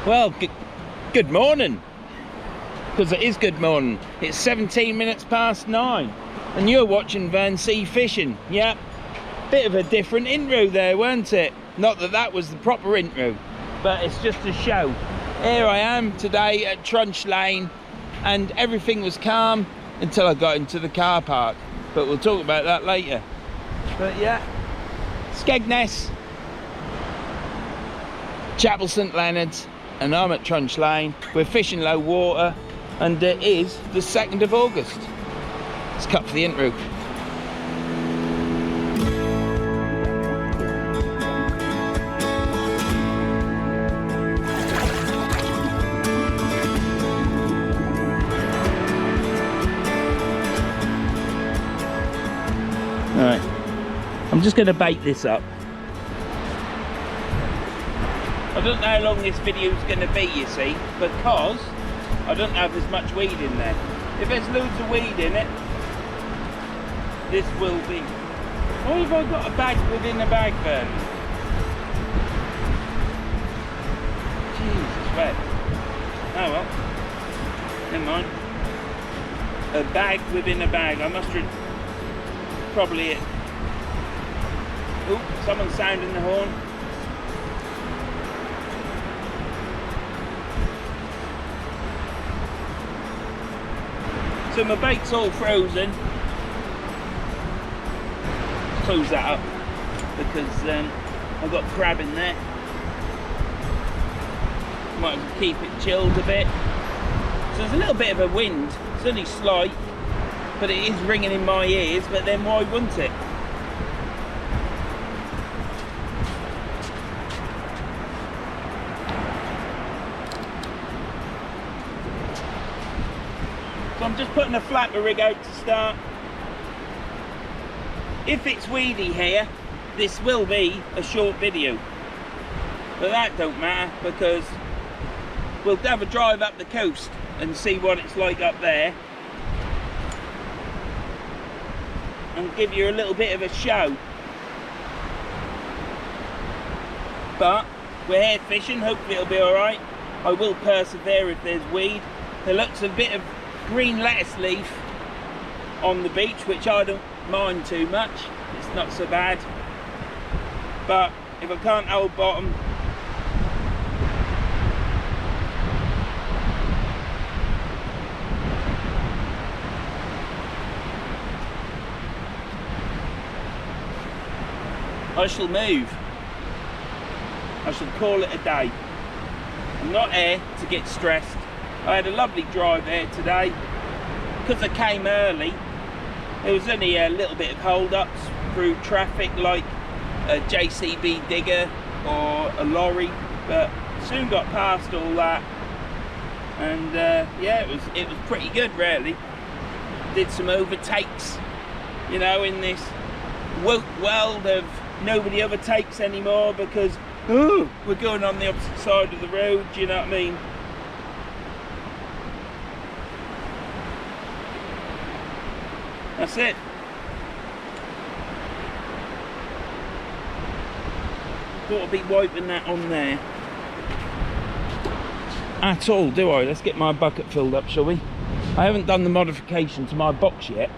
Well, good morning, because it is good morning. It's 17 minutes past 9 and you're watching Verns Sea Fishing. Yeah, bit of a different intro there, weren't it? Not that that was the proper intro, but it's just a show. Here I am today at Trunch Lane, and everything was calm until I got into the car park, but we'll talk about that later. But yeah, Skegness, Chapel St Leonard's, and I'm at Trunch Lane. We're fishing low water, and it is the 2nd of August. Let's cut for the intro. Alright, I'm just going to bait this up. I don't know how long this video is going to be, you see, because I don't know if there's much weed in there. If there's loads of weed in it, this will be... Why have I got a bag within a bag, Verns? Jesus, wet. Oh well, never mind. A bag within a bag. I must have... Probably it. Oh, someone's sounding the horn. So my bait's all frozen. Close that up because I've got crab in there. Might as well keep it chilled a bit. So there's a little bit of a wind. It's only slight, but it is ringing in my ears. But then why wouldn't it? So I'm just putting a flapper rig out to start. If it's weedy here, this will be a short video. But that don't matter, because we'll have a drive up the coast and see what it's like up there. And give you a little bit of a show. But we're here fishing, hopefully it'll be alright. I will persevere if there's weed. There looks a bit of green lettuce leaf on the beach, which I don't mind too much. It's not so bad. But if I can't hold bottom, I shall move. I shall call it a day. I'm not here to get stressed. I had a lovely drive there today. Because I came early, there was only a little bit of hold-ups through traffic, like a JCB digger or a lorry, but soon got past all that, and yeah, it was pretty good really. Did some overtakes, you know, in this woke world of nobody overtakes anymore because we're going on the opposite side of the road, you know what I mean? That's it. Thought I'd be wiping that on there. At all, do I? Let's get my bucket filled up, shall we? I haven't done the modification to my box yet,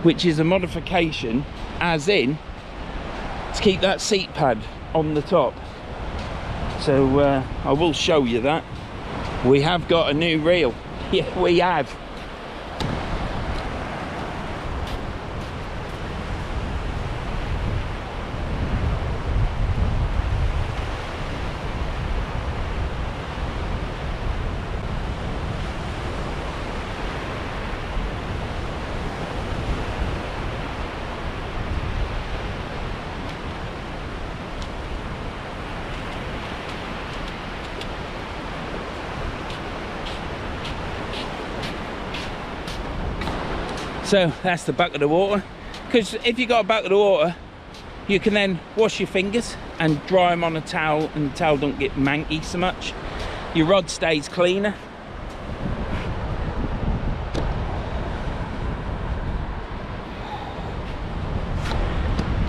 which is a modification as in to keep that seat pad on the top. So I will show you that. We have got a new reel. Yeah, we have. So that's the bucket of water, because if you got a bucket of water, you can then wash your fingers and dry them on a towel, and the towel don't get manky so much. Your rod stays cleaner.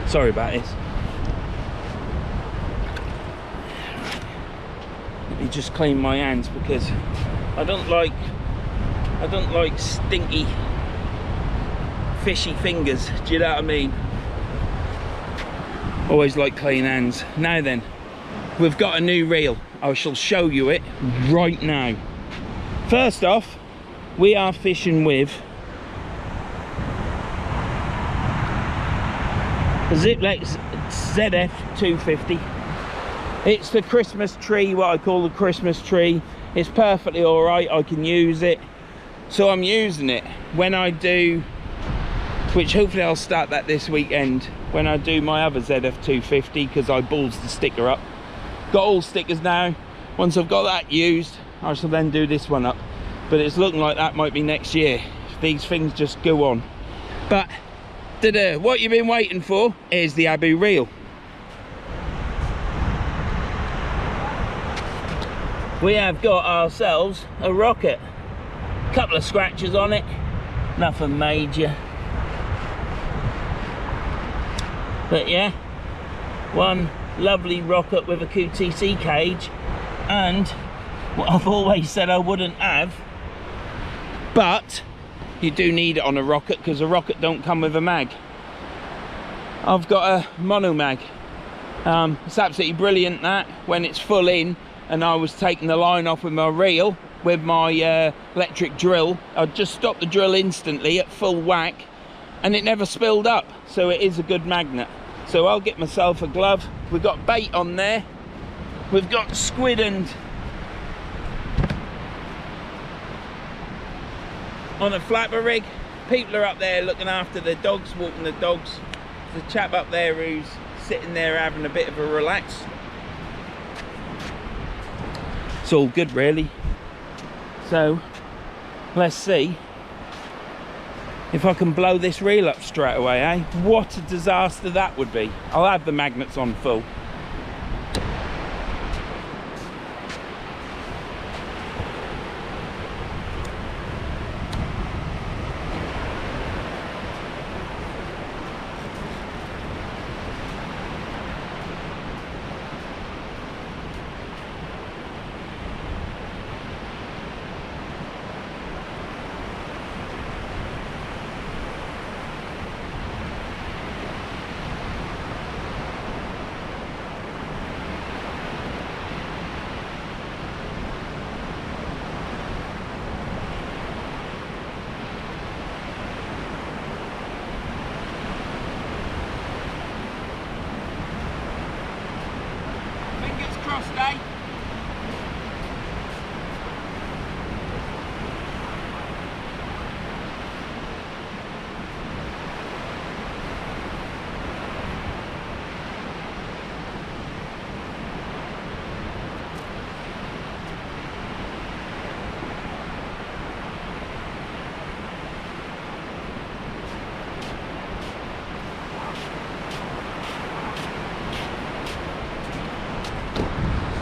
Sorry about this. Let me just clean my hands, because I don't like stinky fishy fingers, do you know what I mean? Always like clean hands. Now then, we've got a new reel. I shall show you it right now. First off, we are fishing with Ziplex ZF 250. It's the Christmas tree, what I call the Christmas tree. It's perfectly all right, I can use it. So I'm using it when I do, which hopefully I'll start that this weekend, when I do my other ZF 250, because I balls the sticker up. Got all stickers now. Once I've got that used, I shall then do this one up. But it's looking like that might be next year. These things just go on. But what you've been waiting for is the Abu reel. We have got ourselves a rocket. Couple of scratches on it, nothing major. But yeah, one lovely rocket with a QTC cage, and what I've always said I wouldn't have, but you do need it on a rocket, because a rocket don't come with a mag. I've got a mono mag. It's absolutely brilliant that when it's full in and I was taking the line off with my reel with my electric drill, I'd just stop the drill instantly at full whack and it never spilled up. So it is a good magnet. So I'll get myself a glove. We've got bait on there. We've got squid and on a flapper rig. People are up there looking after the dogs, walking the dogs. There's a chap up there who's sitting there having a bit of a relax. It's all good really. So let's see if I can blow this reel up straight away, eh? What a disaster that would be. I'll have the magnets on full.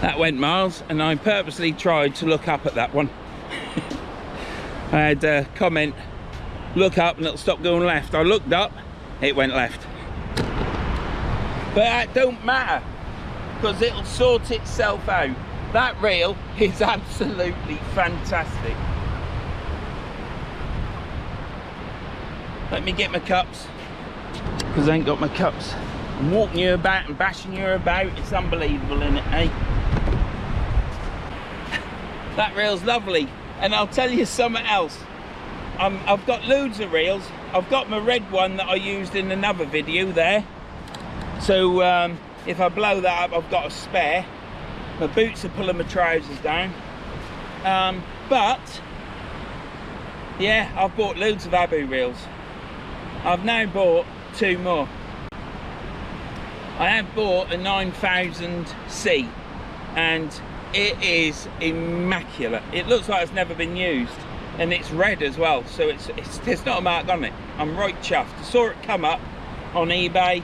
That went miles, and I purposely tried to look up at that one. I had a comment, look up and it'll stop going left. I looked up, it went left. But that don't matter, because it'll sort itself out. That reel is absolutely fantastic. Let me get my cups, because I ain't got my cups. I'm walking you about and bashing you about. It's unbelievable, isn't it, eh? That reel's lovely. And I'll tell you something else. I've got loads of reels. I've got my red one that I used in another video there. So if I blow that up, I've got a spare. My boots are pulling my trousers down. But yeah, I've bought loads of Abu reels. I've now bought 2 more. I have bought a 9000C, and it is immaculate. It looks like it's never been used, and it's red as well, so it's not a mark on it. I'm right chuffed. I saw it come up on eBay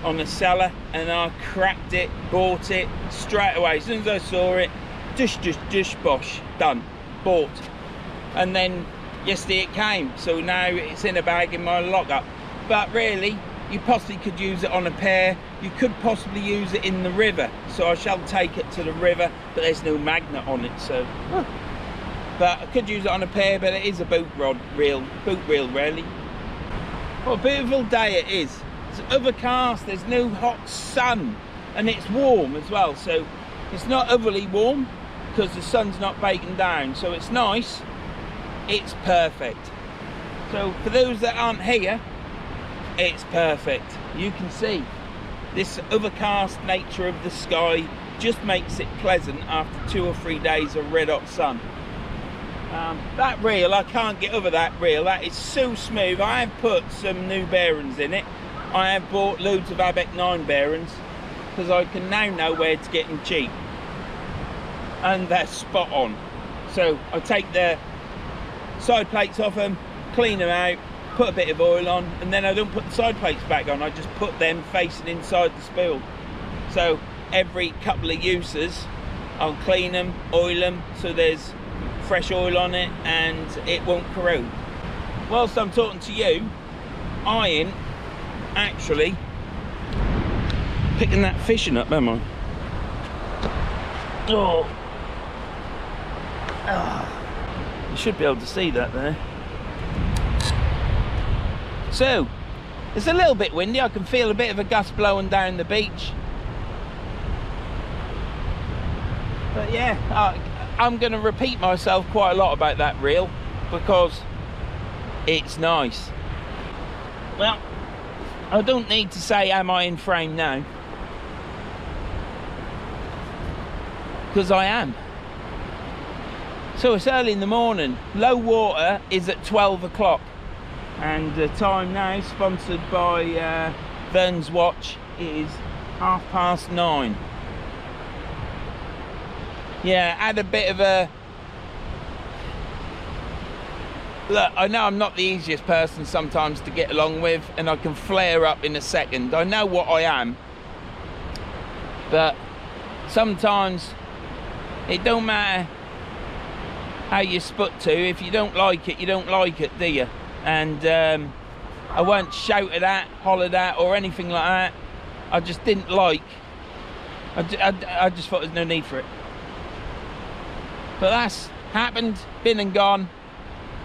on a seller, and I cracked it, bought it straight away. As soon as I saw it, dish bosh, done, bought. And then yesterday it came, so now it's in a bag in my lockup. But really, you possibly could use it on a pair. You could possibly use it in the river, so I shall take it to the river, but there's no magnet on it, so but I could use it on a pair, but it is a boot reel really. What a beautiful day it is. It's overcast, there's no hot sun, and it's warm as well, so it's not overly warm because the sun's not baking down, so it's nice. It's perfect. So for those that aren't here, it's perfect. You can see this overcast nature of the sky just makes it pleasant after 2 or 3 days of red hot sun. That reel, I can't get over that reel. That is so smooth. I have put some new bearings in it. I have bought loads of ABEC 9 bearings because I can now know where to get them cheap, and they're spot on. So I take the side plates off them, clean them out, put a bit of oil on, and then I don't put the side plates back on. I just put them facing inside the spool. So every couple of uses I'll clean them, oil them, so there's fresh oil on it and it won't corrode. Whilst I'm talking to you, I ain't actually picking that fishing up, am I? Oh. You should be able to see that there. So it's a little bit windy. I can feel a bit of a gust blowing down the beach, but yeah, I'm going to repeat myself quite a lot about that reel because it's nice. Well, I don't need to say am I in frame now, because I am. So it's early in the morning. Low water is at 12 o'clock, and the time now, sponsored by Verns watch, is 9:30. Yeah, had a bit of a look. I know I'm not the easiest person sometimes to get along with, and I can flare up in a second. I know what I am, but sometimes it don't matter how you sput to. If you don't like it, you don't like it, do you? And I weren't shouted at, hollered at, or anything like that. I just didn't like. I just thought there's no need for it. But that's happened, been and gone.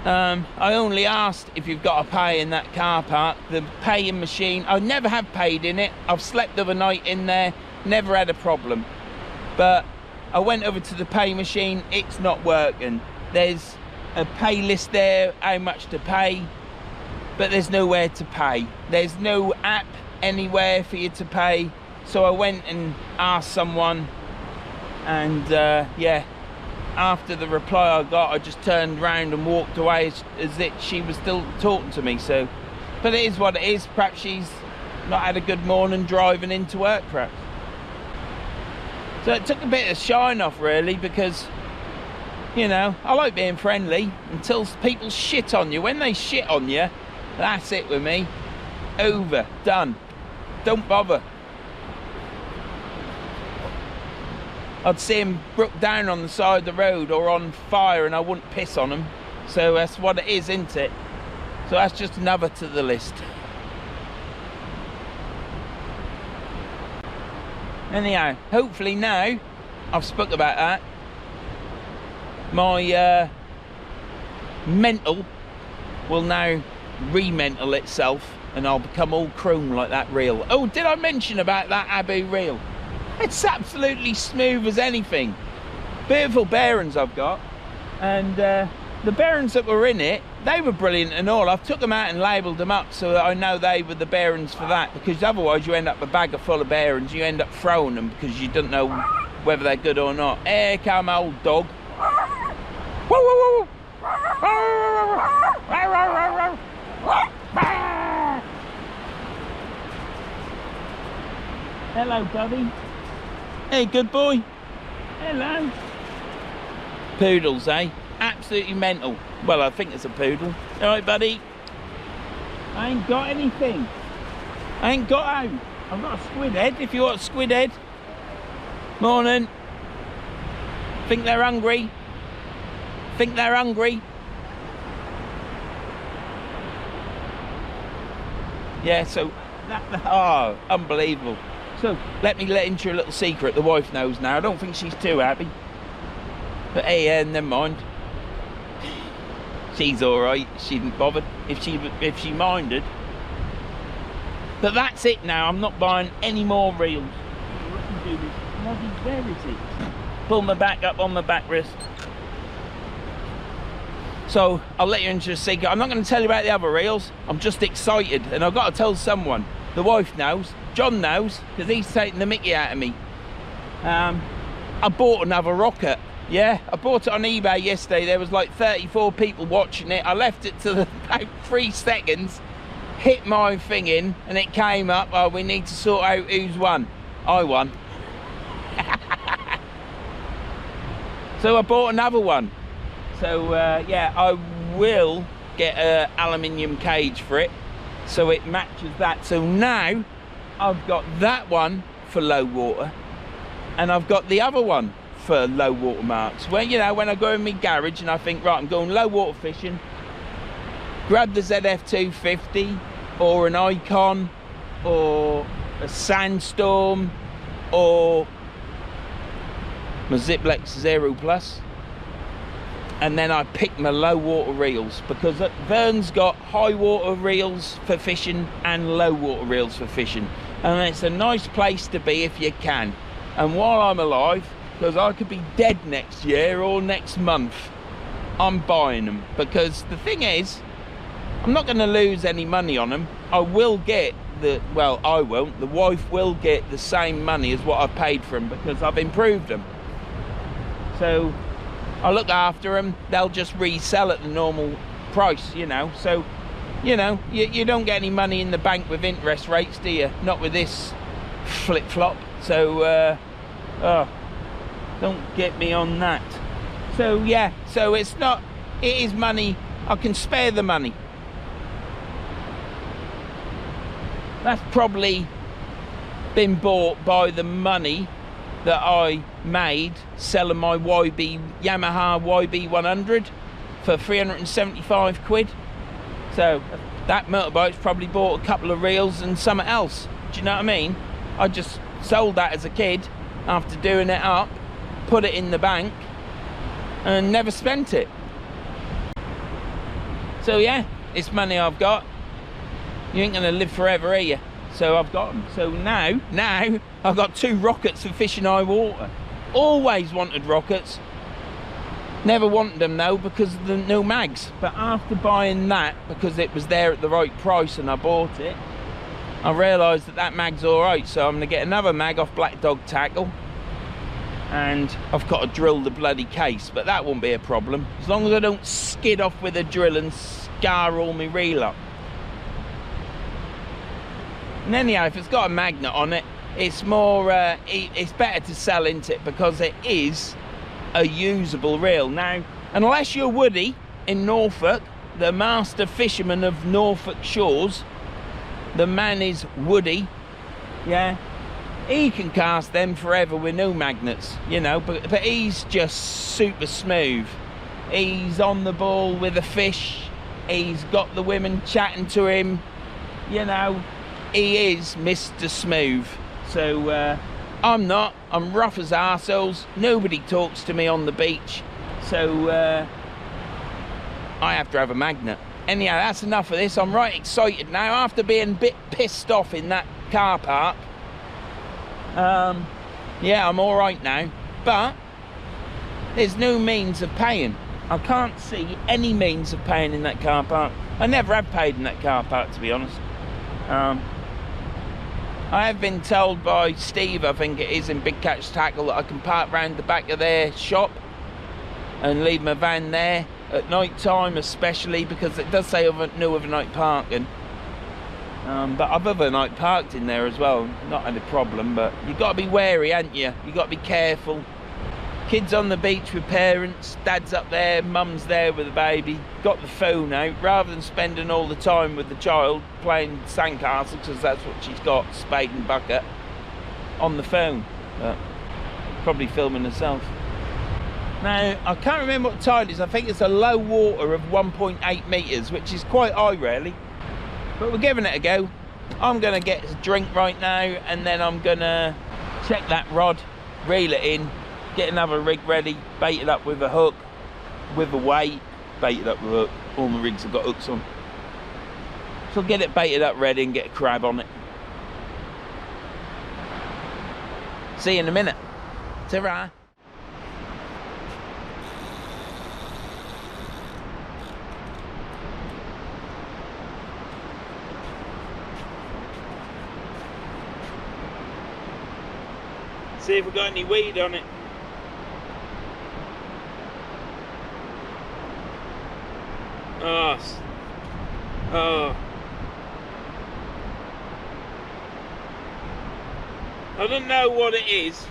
I only asked if you've got to pay in that car park. The paying machine, I never have paid in it. I've slept overnight in there, never had a problem. But I went over to the pay machine, it's not working. There's a pay list there, how much to pay, but there's nowhere to pay. There's no app anywhere for you to pay. So I went and asked someone, and yeah, after the reply I got, I just turned round and walked away as if she was still talking to me. So, but it is what it is. Perhaps she's not had a good morning driving into work, perhaps. So it took a bit of shine off, really, because, you know, I like being friendly until people shit on you. When they shit on you, that's it with me. Over, done. Don't bother. I'd see him broke down on the side of the road or on fire, and I wouldn't piss on him. So that's what it is, isn't it? So that's just another to the list. Anyhow, hopefully now I've spoke about that, my mental will now re-mental itself, and I'll become all chrome like that reel. Oh, did I mention about that Abu reel? It's absolutely smooth as anything. Beautiful bearings I've got, and the bearings that were in it, they were brilliant and all. I've took them out and labelled them up so that I know they were the bearings for that, because otherwise you end up a bag full of bearings, you end up throwing them because you don't know whether they're good or not. Here come old dog. Woo, woo, woo. Hello, Dubby. Hey, good boy. Hello. Poodles, eh? Absolutely mental. Well, I think it's a poodle. All right, buddy. I ain't got anything. I ain't got out. I've got a squid head, if you want a squid head. Morning. Think they're hungry. Think they're hungry. Yeah, so Oh, unbelievable. So let me let into a little secret. The wife knows now. I don't think she's too happy, but hey, never mind. She's all right. She didn't bother if she minded. But that's it now. I'm not buying any more reels. Where is it? Pull my back up on my back wrist. So I'll let you into a secret. I'm not going to tell you about the other reels. I'm just excited, and I've got to tell someone. The wife knows. John knows, because he's taking the mickey out of me. I bought another rocket. Yeah, I bought it on eBay yesterday. There was like 34 people watching it. I left it to about 3 seconds, hit my thing in, and it came up. Oh, we need to sort out who's won. I won. So I bought another one. So yeah, I will get an aluminium cage for it, so it matches that. So now I've got that one for low water, and I've got the other one for low water marks. Well, you know, when I go in my garage and I think, right, I'm going low water fishing, grab the ZF250 or an Icon or a Sandstorm or my Ziplex Zero Plus, and then I pick my low water reels, because Verns got high water reels for fishing and low water reels for fishing, and it's a nice place to be if you can. And while I'm alive, because I could be dead next year or next month, I'm buying them, because the thing is, I'm not going to lose any money on them. I will get well, I won't, the wife will get the same money as what I paid for them, because I've improved them. So I look after them. They'll just resell at the normal price, you know. So, you know, you don't get any money in the bank with interest rates, do you? Not with this flip-flop. So, oh, don't get me on that. So, yeah, so it is money. I can spare the money. That's probably been bought by the money that I made selling my Yamaha YB100 for 375 quid. So that motorbike's probably bought a couple of reels and something else. Do you know what I mean? I just sold that as a kid after doing it up, put it in the bank, and never spent it. So yeah, it's money I've got. You ain't gonna live forever, are you? So I've got them. So now I've got 2 rockets for fishing high water. Always wanted rockets. Never wanted them though, because of the no mags. But after buying that, because it was there at the right price and I bought it, I realised that mag's alright. So I'm gonna get another mag off Black Dog Tackle, and I've got to drill the bloody case, but that won't be a problem, as long as I don't skid off with a drill and scar all my reel up. And anyhow, if it's got a magnet on it, it's more, it's better to sell into it, because it is a usable reel. Now, unless you're Woody in Norfolk, the master fisherman of Norfolk shores, the man is Woody, yeah, he can cast them forever with no magnets, you know, but he's just super smooth. He's on the ball with the fish, he's got the women chatting to him, you know. He is Mr. Smooth. So I'm not. I'm rough as arseholes. Nobody talks to me on the beach. So I have to have a magnet. Anyhow, that's enough of this. I'm right excited now. After being a bit pissed off in that car park. Yeah, I'm all right now. But there's no means of paying. I can't see any means of paying in that car park. I never have paid in that car park, to be honest. I have been told by Steve, I think it is, in Big Catch Tackle, that I can park round the back of their shop and leave my van there at night time, especially, because it does say no overnight parking. But I've overnight parked in there as well, not had a problem, but you've got to be wary, haven't you? You've got to be careful. Kids on the beach with parents, dad's up there, mum's there with the baby, got the phone out, rather than spending all the time with the child playing sandcastle, because that's what she's got, spade and bucket, on the phone. But probably filming herself. Now, I can't remember what tide it is. I think it's a low water of 1.8 metres, which is quite high really. But we're giving it a go. I'm gonna get a drink right now, and then I'm gonna check that rod, reel it in, get another rig ready, bait it up with a hook, with a weight, bait it up with a hook. All my rigs have got hooks on. So I'll get it baited up ready and get a crab on it. See you in a minute. Ta-ra. See if we've got any weed on it. Oh. I don't know what it is.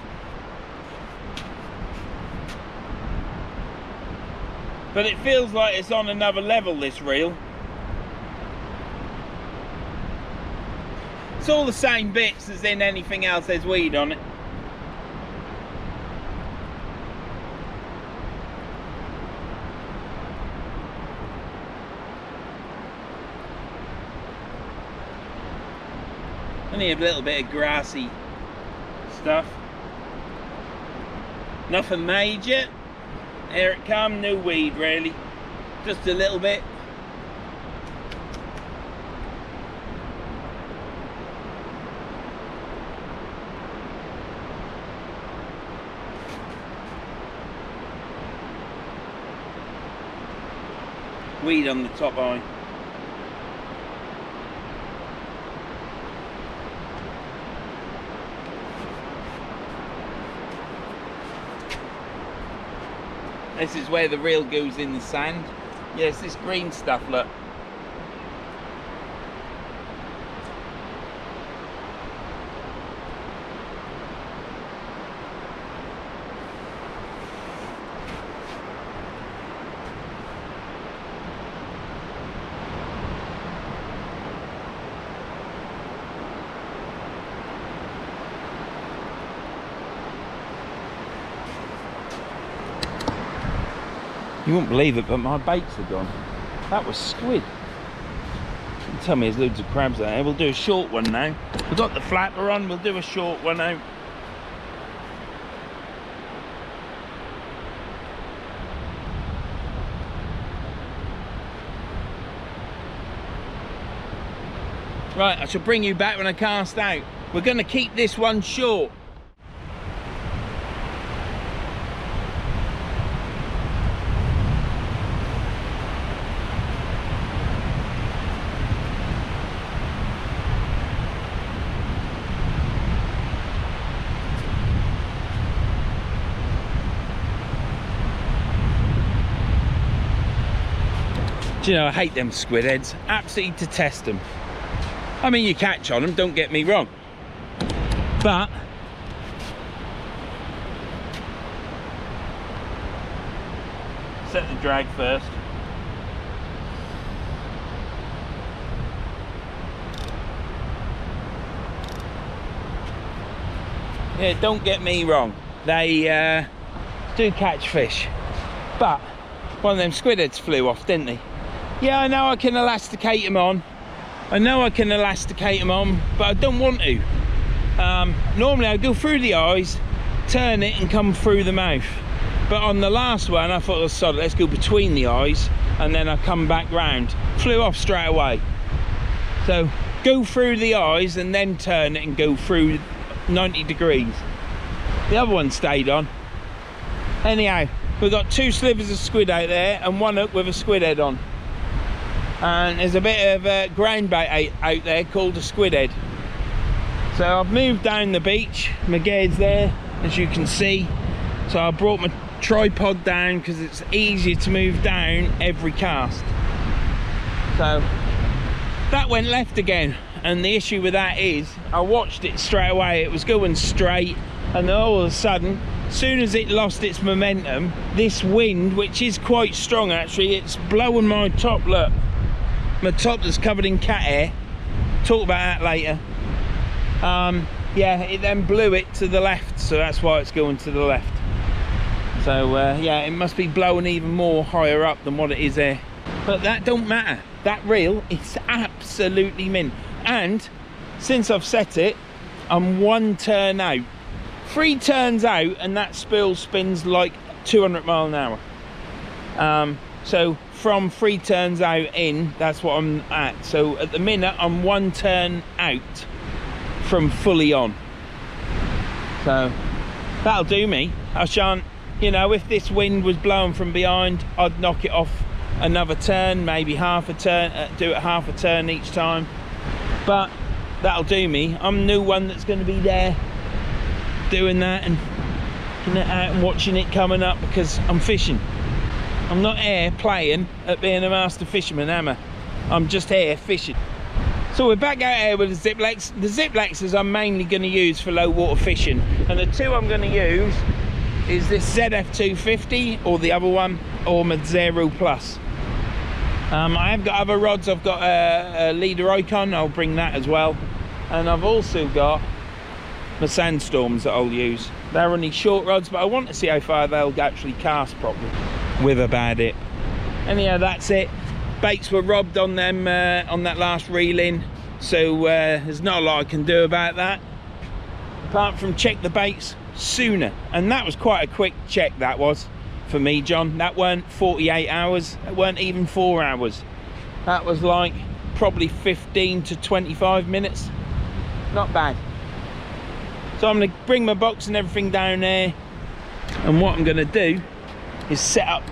But it feels like it's on another level, this reel. It's all the same bits as in anything else there's weed on it. Only a little bit of grassy stuff. Nothing major. Here it comes, no weed really. Just a little bit. Weed on the top eye. This is where the reel goes in the sand. Yeah, it's this green stuff, look. You won't believe it, but my baits are gone. That was squid. You tell me there's loads of crabs out there. We'll do a short one now. We've got the flapper on, we'll do a short one now. Right, I shall bring you back when I cast out. We're going to keep this one short. Do you know, I hate them squid heads. Absolutely detest them. I mean, you catch on them, don't get me wrong. But set the drag first. Yeah, don't get me wrong. They do catch fish. But one of them squid heads flew off, didn't they? Yeah, I know I can elasticate them on. I know I can elasticate them on, but I don't want to. Normally I go through the eyes, turn it and come through the mouth. But on the last one, I thought, oh, sorry, let's go between the eyes, and then I come back round. Flew off straight away. So go through the eyes and then turn it and go through 90 degrees. The other one stayed on. Anyhow, we've got 2 slivers of squid out there and 1 hook with a squid head on. And there's a bit of ground bait out there called a squid head. So I've moved down the beach. My gear's there, as you can see. So I brought my tripod down because it's easier to move down every cast. So that went left again, and the issue with that is I watched it straight away. It was going straight, and then all of a sudden, as soon as it lost its momentum, this wind, which is quite strong actually, it's blowing my top. Look, my top is covered in cat hair. Talk about that later. Yeah, it then blew it to the left, so that's why it's going to the left. So yeah, it must be blowing even more higher up than what it is there. But that don't matter. That reel is absolutely mint. And since I've set it, I'm 1 turn out. 3 turns out and that spool spins like 200 mile an hour. So from 3 turns out in, that's what I'm at. So at the minute I'm 1 turn out from fully on. So that'll do me. I shan't, you know, if this wind was blowing from behind, I'd knock it off another turn, maybe half a turn, do it half a turn each time. But that'll do me. I'm the new one that's going to be there doing that and looking it out and watching it coming up, because I'm fishing. I'm not here playing at being a master fisherman, am I? I'm just here fishing. So we're back out here with the Ziplex. The Ziplexes I'm mainly going to use for low water fishing, and the 2 I'm going to use is this ZF250 or the other one, or my Zero Plus. I have got other rods. I've got a Leader Icon, I'll bring that as well, and I've also got my Sandstorms that I'll use. They're only short rods, but I want to see how far they'll actually cast properly with a bad dip. Anyhow, that's it. Baits were robbed on them on that last reeling, so there's not a lot I can do about that, apart from check the baits sooner. And that was quite a quick check, that was, for me, John. That weren't 48 hours, that weren't even 4 hours. That was like probably 15 to 25 minutes. Not bad. So I'm going to bring my box and everything down there, and what I'm going to do is set up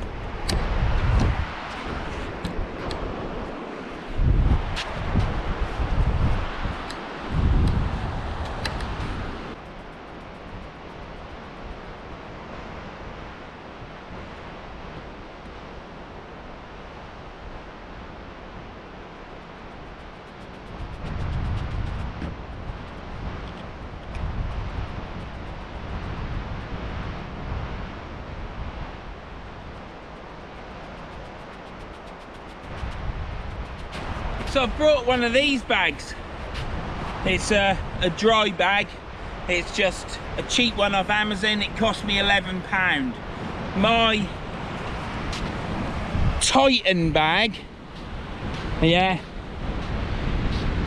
So I've brought one of these bags. It's a dry bag. It's just a cheap one off Amazon. It cost me £11. My Titan bag, yeah,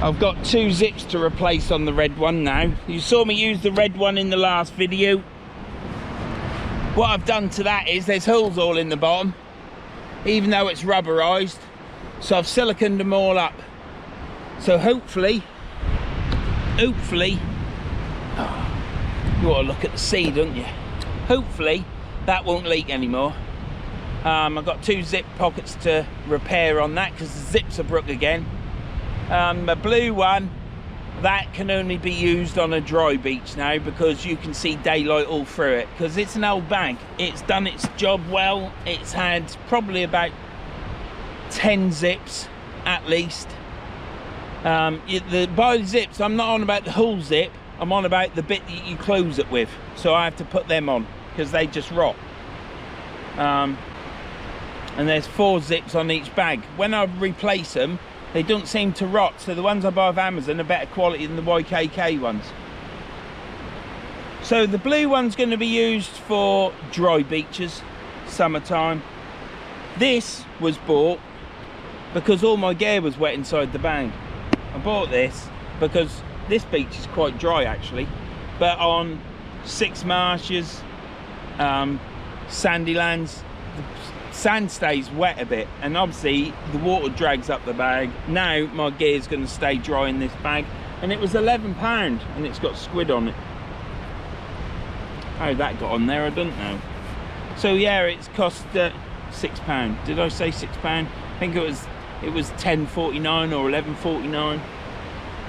I've got 2 zips to replace on the red one now. You saw me use the red one in the last video. What I've done to that is there's holes all in the bottom, even though it's rubberized. So I've siliconed them all up. So hopefully, oh, you ought to look at the sea, don't you? Hopefully that won't leak anymore. I've got 2 zip pockets to repair on that because the zips are broke again. My blue one, that can only be used on a dry beach now because you can see daylight all through it, because it's an old bag. It's done its job well. It's had probably about 10 zips at least. By the zips, I'm not on about the whole zip, I'm on about the bit that you close it with. So I have to put them on because they just rot. And there's 4 zips on each bag. When I replace them, they don't seem to rot. So the ones I buy off Amazon are better quality than the YKK ones. So the blue one's going to be used for dry beaches, summertime. This was bought because all my gear was wet inside the bag. I bought this because this beach is quite dry actually, but on 6 marshes, sandy lands, the sand stays wet a bit, and obviously the water drags up the bag. Now my gear is going to stay dry in this bag, and it was £11 and it's got squid on it. How that got on there I don't know. So yeah, it's cost £6. Did I say £6? I think it was £10.49 or £11.49.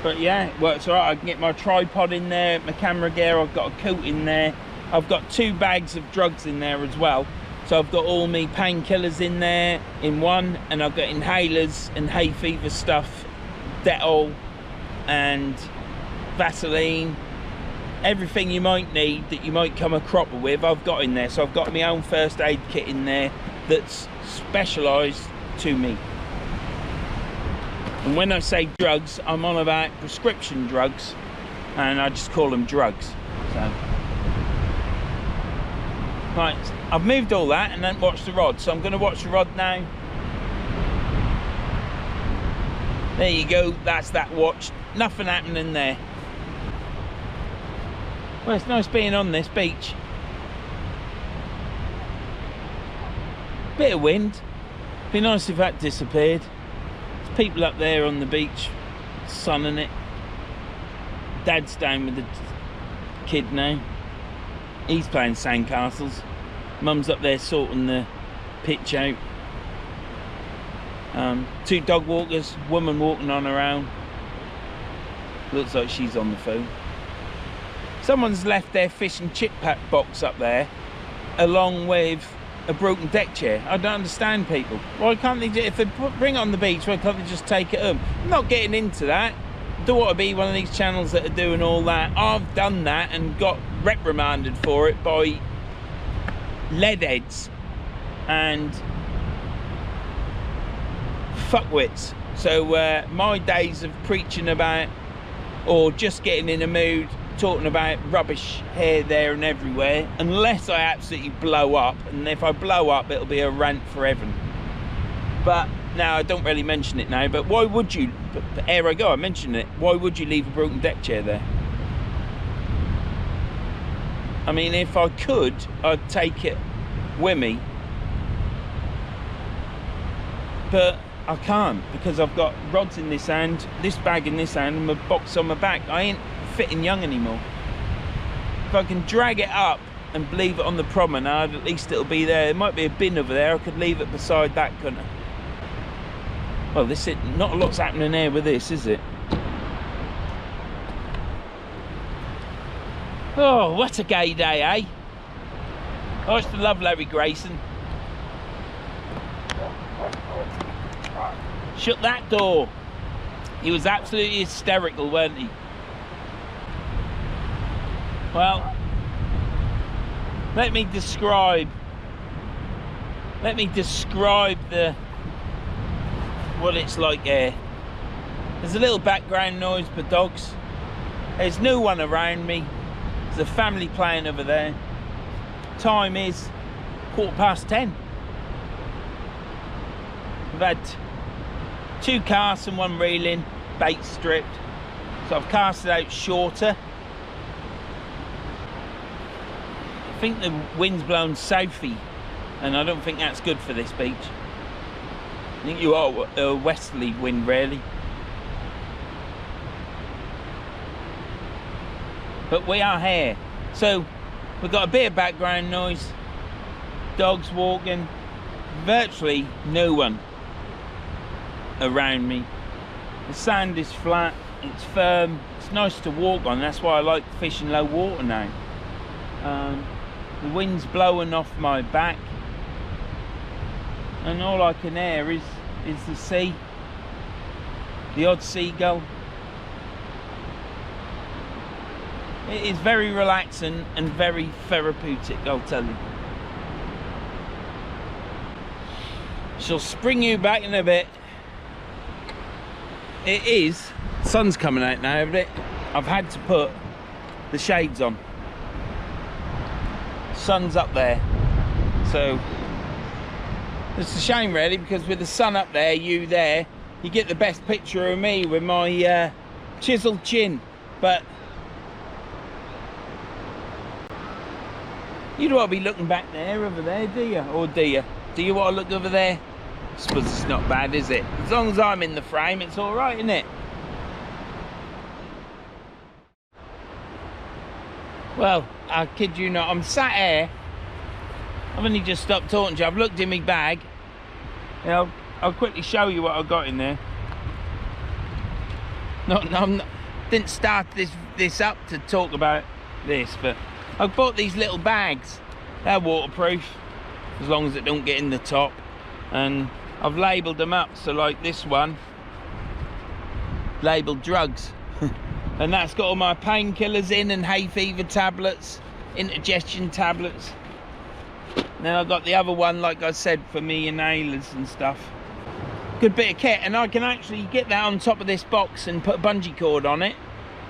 But yeah, it works alright. I can get my tripod in there, my camera gear, I've got a coat in there. I've got 2 bags of drugs in there as well. So I've got all my painkillers in there in one, and I've got inhalers and hay fever stuff, Dettol and Vaseline. Everything you might need that you might come a cropper with, I've got in there. So I've got my own first aid kit in there that's specialised to me. And when I say drugs, I'm on about prescription drugs, and I just call them drugs. So, right, I've moved all that and then watched the rod. So I'm going to watch the rod now. There you go. That's that watch. nothing happening there. Well, it's nice being on this beach. Bit of wind. Be nice if that disappeared. There's people up there on the beach, sunning it. Dad's down with the kid now. He's playing sandcastles. Mum's up there sorting the pitch out. 2 dog walkers, woman walking on her own. Looks like she's on the phone. Someone's left their fish and chip pack box up there, along with a broken deck chair. I don't understand people. Why can't they, if they bring it on the beach, why can't they just take it home? I'm not getting into that. I don't want to be one of these channels that are doing all that. I've done that and got reprimanded for it by leadheads and fuckwits. So my days of preaching about, or just getting in a mood talking about rubbish here, there and everywhere, unless I absolutely blow up, and if I blow up it'll be a rant forever. But now I don't really mention it now, but why would you, here I go, I mentioned it, why would you leave a broken deck chair there? I mean, if I could, I'd take it with me, but I can't, because I've got rods in this hand, this bag in this hand, and my box on my back. I ain't fitting young anymore. If I can drag it up and leave it on the promenade, at least it'll be there. There might be a bin over there, I could leave it beside that, couldn't I? Well, this is not a lot's happening there with this, is it? Oh, what a gay day, eh? I used to love Larry Grayson. Shut that door. He was absolutely hysterical, weren't he? Well, let me describe the what it's like here. There's a little background noise for dogs. There's no one around me. There's a family playing over there. Time is 10:15. We've had 2 casts and 1 reeling, bait stripped. So I've cast it out shorter. I think the wind's blown southy, and I don't think that's good for this beach. I think you are a westerly wind, really. But we are here. So we've got a bit of background noise, dogs walking, virtually no one around me. The sand is flat, it's firm, it's nice to walk on. That's why I like fishing low water now. The wind's blowing off my back, and all I can hear is the sea, the odd seagull. It is very relaxing and very therapeutic, I'll tell you. She'll spring you back in a bit. It is, sun's coming out now, but I've had to put the shades on. Sun's up there, so it's a shame really, because with the sun up there, you there, you get the best picture of me with my chiseled chin. But you don't want to be looking back there, over there, do you? Or do you? Do you want to look over there? I suppose it's not bad, is it? As long as I'm in the frame, it's all right, isn't it? Well, I kid you not, I'm sat here. I've only just stopped talking to you. I've looked in my bag. You know, I'll quickly show you what I've got in there. Didn't start this up to talk about this, but I've bought these little bags. They're waterproof, as long as it don't get in the top. And I've labelled them up, so like this one, labelled drugs. And that's got all my painkillers in, and hay fever tablets, indigestion tablets. Then I've got the other one, like I said, for me inhalers and stuff. Good bit of kit, and I can actually get that on top of this box and put a bungee cord on it,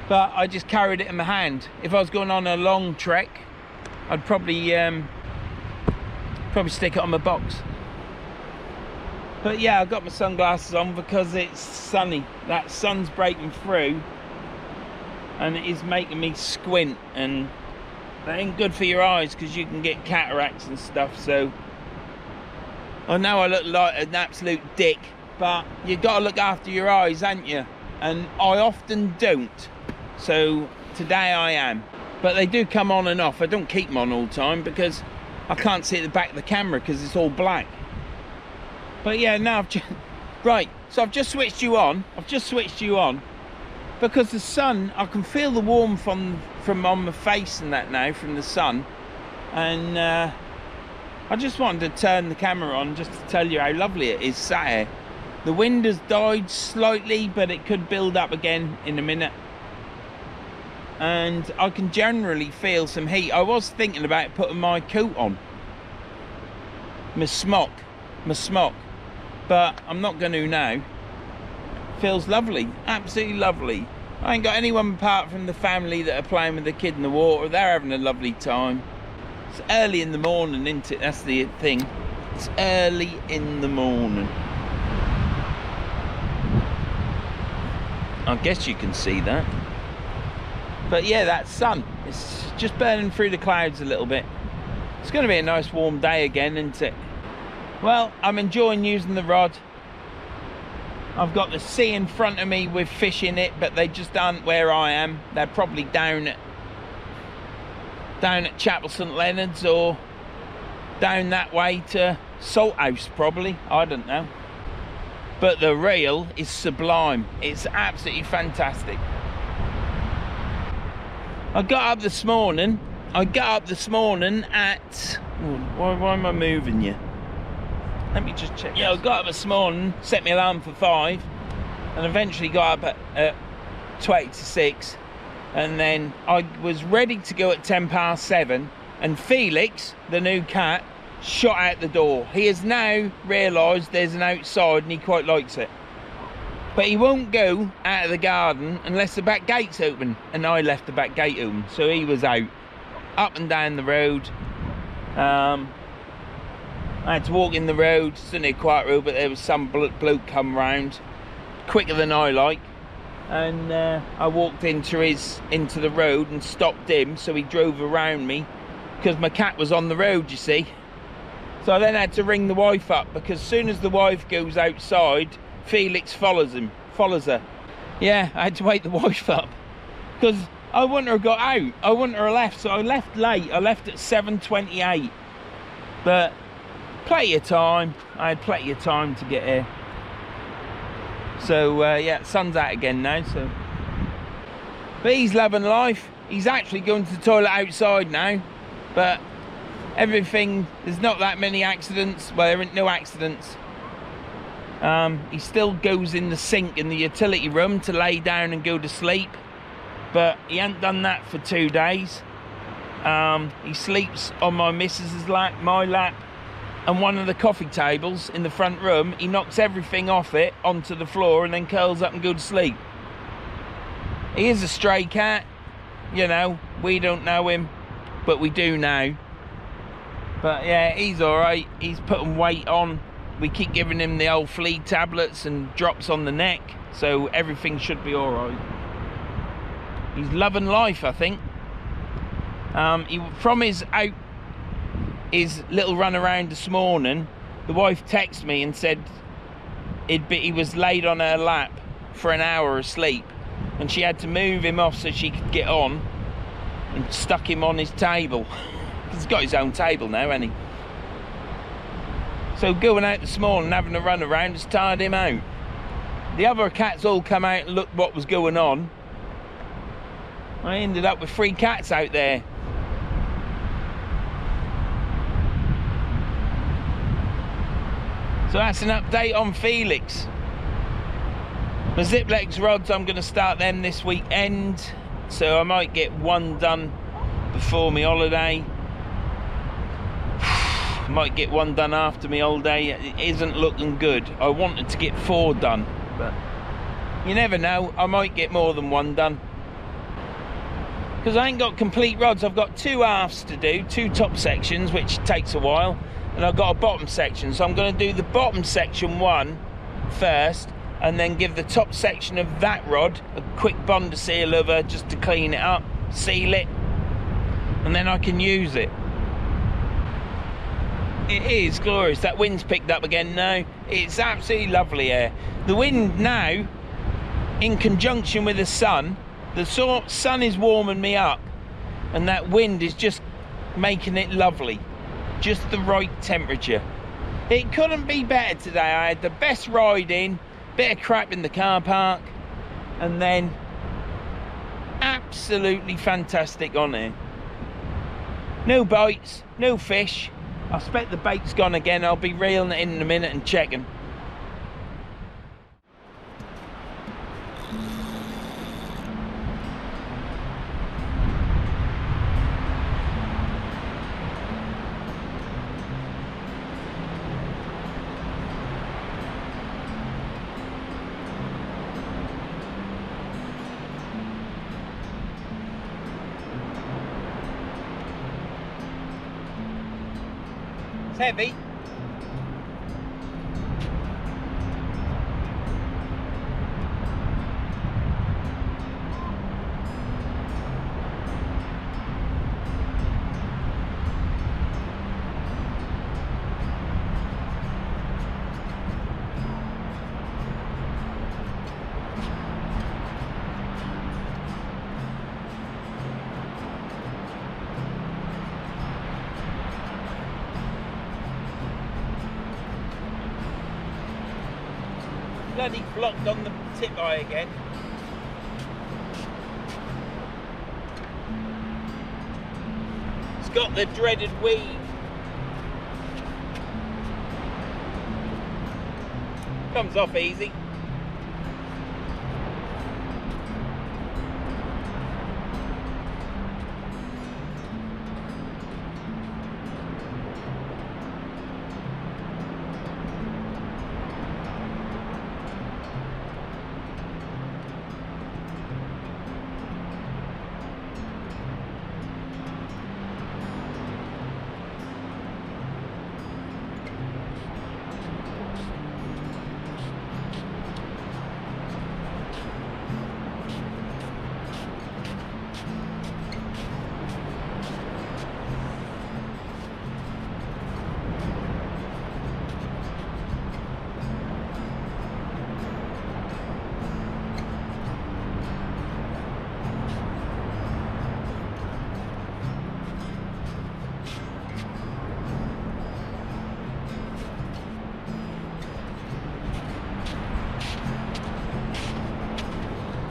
but I just carried it in my hand. If I was going on a long trek, I'd probably stick it on my box. But yeah, I've got my sunglasses on because it's sunny. That sun's breaking through, and it is making me squint, and that ain't good for your eyes because you can get cataracts and stuff. So I know I look like an absolute dick, but you got to look after your eyes, ain't you? And I often don't, so today I am. But they do come on and off. I don't keep them on all the time because I can't see at the back of the camera because it's all black. But yeah, now I've just... Right, so I've just switched you on. Because the sun, I can feel the warmth from on my face and that now from the sun. And I just wanted to turn the camera on just to tell you how lovely it is sat here. The wind has died slightly, but it could build up again in a minute. And I can generally feel some heat. I was thinking about putting my coat on. My smock. But I'm not going to now. Feels lovely, absolutely lovely. I ain't got anyone apart from the family that are playing with the kid in the water. They're having a lovely time. It's early in the morning, isn't it? That's the thing. It's early in the morning. I guess you can see that. But yeah, that sun, it's just burning through the clouds a little bit. It's going to be a nice warm day again, isn't it? Well, I'm enjoying using the rod. I've got the sea in front of me with fish in it, but they just aren't where I am. They're probably down at Chapel St Leonard's or down that way to Salthouse probably. I don't know. But the reel is sublime. It's absolutely fantastic. I got up this morning at... Why am I moving you? Let me just check. Yeah, I got up this morning, set my alarm for 5, and eventually got up at 20 to 6, and then I was ready to go at 7:10, and Felix, the new cat, shot out the door. He has now realised there's an outside and he quite likes it. But he won't go out of the garden unless the back gate's open, and I left the back gate open, so he was out, up and down the road. I had to walk in the road, it's only a quiet road, but there was some bloke come round, quicker than I like, and I walked into the road and stopped him, so he drove around me, because my cat was on the road, you see. So I then had to ring the wife up, because as soon as the wife goes outside, Felix follows her. Yeah, I had to wake the wife up, because I wouldn't have got out, I wouldn't have left, so I left late, I left at 7:28, but plenty of time. I had plenty of time to get here. So yeah, sun's out again now. So, but he's loving life. He's actually going to the toilet outside now. But everything, there's not that many accidents. Well, there ain't no accidents. He still goes in the sink in the utility room to lay down and go to sleep. But he hasn't done that for 2 days. He sleeps on my missus's lap, my lap, and one of the coffee tables in the front room. He knocks everything off it onto the floor and then curls up and goes to sleep. He is a stray cat, you know, we don't know him, but we do now. But yeah, he's alright, he's putting weight on. We keep giving him the old flea tablets and drops on the neck, so everything should be alright. He's loving life, I think. From his little run around this morning, the wife texted me and said he was laid on her lap for an hour asleep, and she had to move him off so she could get on, and stuck him on his table. He's got his own table now, hasn't he? So going out this morning, having a run around, has tired him out. The other cats all come out and looked what was going on. I ended up with 3 cats out there. So that's an update on Felix. My Ziplex rods, I'm going to start them this weekend, so I might get 1 done before my holiday. Might get 1 done after my holiday. It isn't looking good. I wanted to get 4 done, but you never know, I might get more than 1 done. Because I ain't got complete rods. I've got 2 halves to do, 2 top sections, which takes a while, and I've got a bottom section. So I'm going to do the bottom section 1 first, and then give the top section of that rod a quick bond seal over just to clean it up, seal it, and then I can use it. It is glorious. That wind's picked up again now. It's absolutely lovely here. The wind now, in conjunction with the sun is warming me up, and that wind is just making it lovely. Just the right temperature. It couldn't be better today. I had the best ride in, bit of crap in the car park, and then absolutely fantastic on here. No bites, no fish. I expect the bait's gone again. I'll be reeling it in a minute and checking. It's heavy. Bloody blocked on the tip eye again. It's got the dreaded weave. Comes off easy.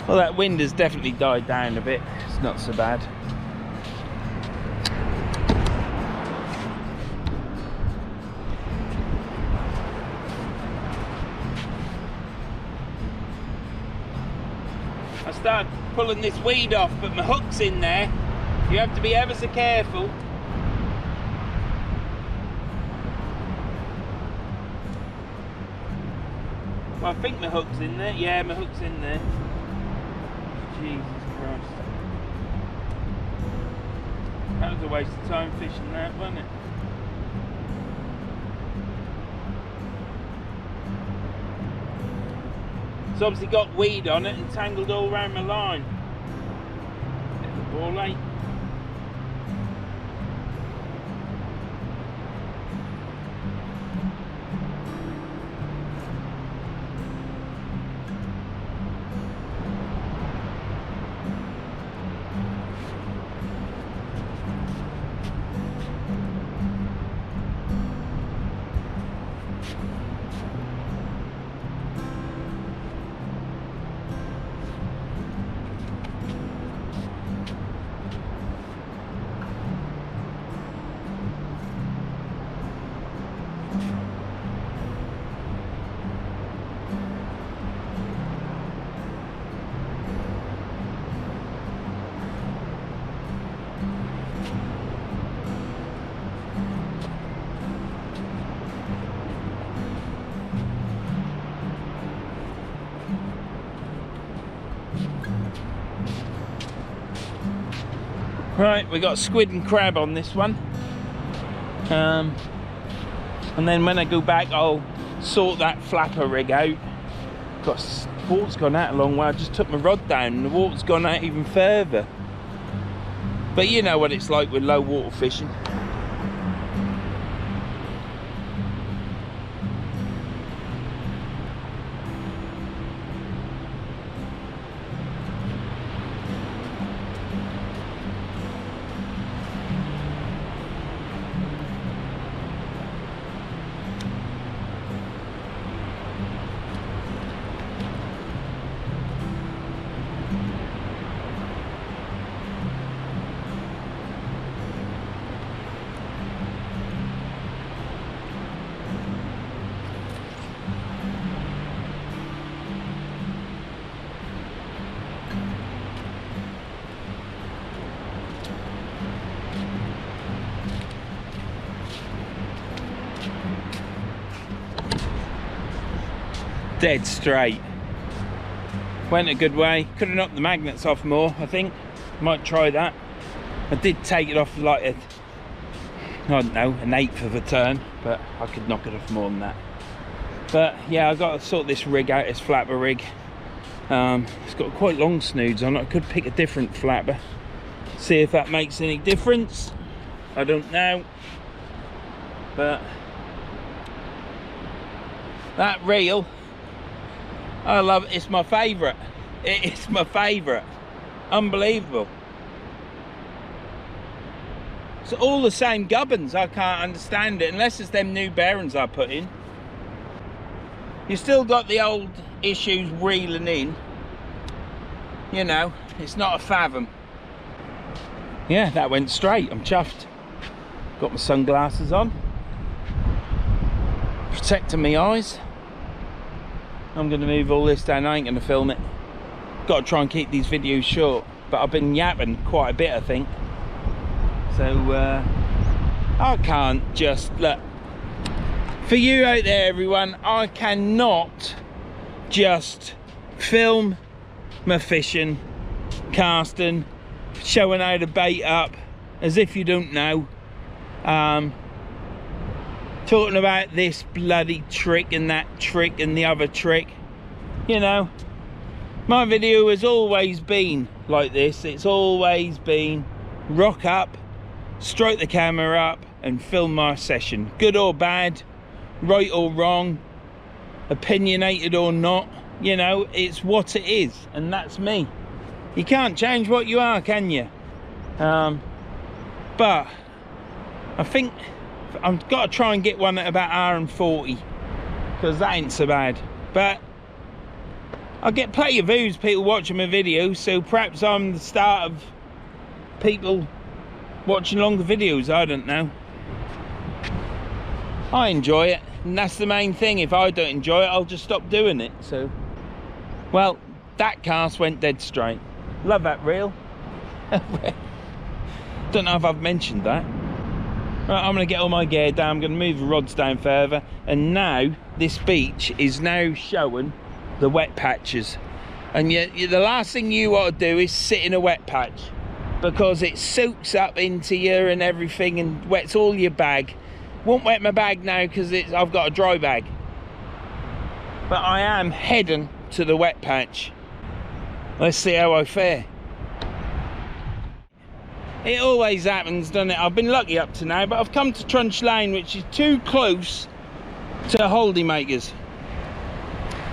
Well, that wind has definitely died down a bit. It's not so bad. I started pulling this weed off, but my hook's in there. You have to be ever so careful. Well, I think my hook's in there. Yeah, my hook's in there. Jesus Christ. That was a waste of time fishing that, wasn't it? It's obviously got weed on it and tangled all around my line. Bit of a ball ache. Right, we got squid and crab on this one, and then when I go back I'll sort that flapper rig out water's gone out a long way. I just took my rod down and the water's gone out even further. But you know what it's like with low water fishing. Dead straight. Went a good way. Could have knocked the magnets off more, I think. Might try that. I did take it off like I don't know, an eighth of a turn, but I could knock it off more than that. But yeah, I got to sort this rig out, this flapper rig. It's got quite long snoods on it. I could pick a different flapper, see if that makes any difference. I don't know, but that reel, I love it. It's my favourite. It's my favourite. Unbelievable. It's all the same gubbins. I can't understand it unless it's them new bearings I put in. You still got the old issues reeling in. You know, it's not a fathom. Yeah, that went straight. I'm chuffed. Got my sunglasses on, protecting my eyes. I'm going to move all this down. I ain't going to film it. Got to try and keep these videos short, but I've been yapping quite a bit, I think. So I can't just look. For you out there, everyone, I cannot just film my fishing, casting, showing how to bait up as if you don't know. Talking about this bloody trick and that trick and the other trick. You know, my video has always been like this. It's always been rock up, stroke the camera up and film my session. Good or bad, right or wrong, opinionated or not, you know, it's what it is, and that's me. You can't change what you are, can you? But I think I've got to try and get one at about 1:40, because that ain't so bad. But I get plenty of views, people watching my videos, so perhaps I'm the start of people watching longer videos. I don't know. I enjoy it, and that's the main thing. If I don't enjoy it, I'll just stop doing it. So, well, that cast went dead straight. Love that reel. Don't know if I've mentioned that. Right, I'm going to get all my gear down. I'm going to move the rods down further, and now this beach is now showing the wet patches, and yet the last thing you want to do is sit in a wet patch, because it soaks up into you and everything and wets all your bag. Won't wet my bag now because I've got a dry bag, but I am heading to the wet patch. Let's see how I fare. It always happens, doesn't it? I've been lucky up to now, but I've come to Trunch Lane, which is too close to holidaymakers.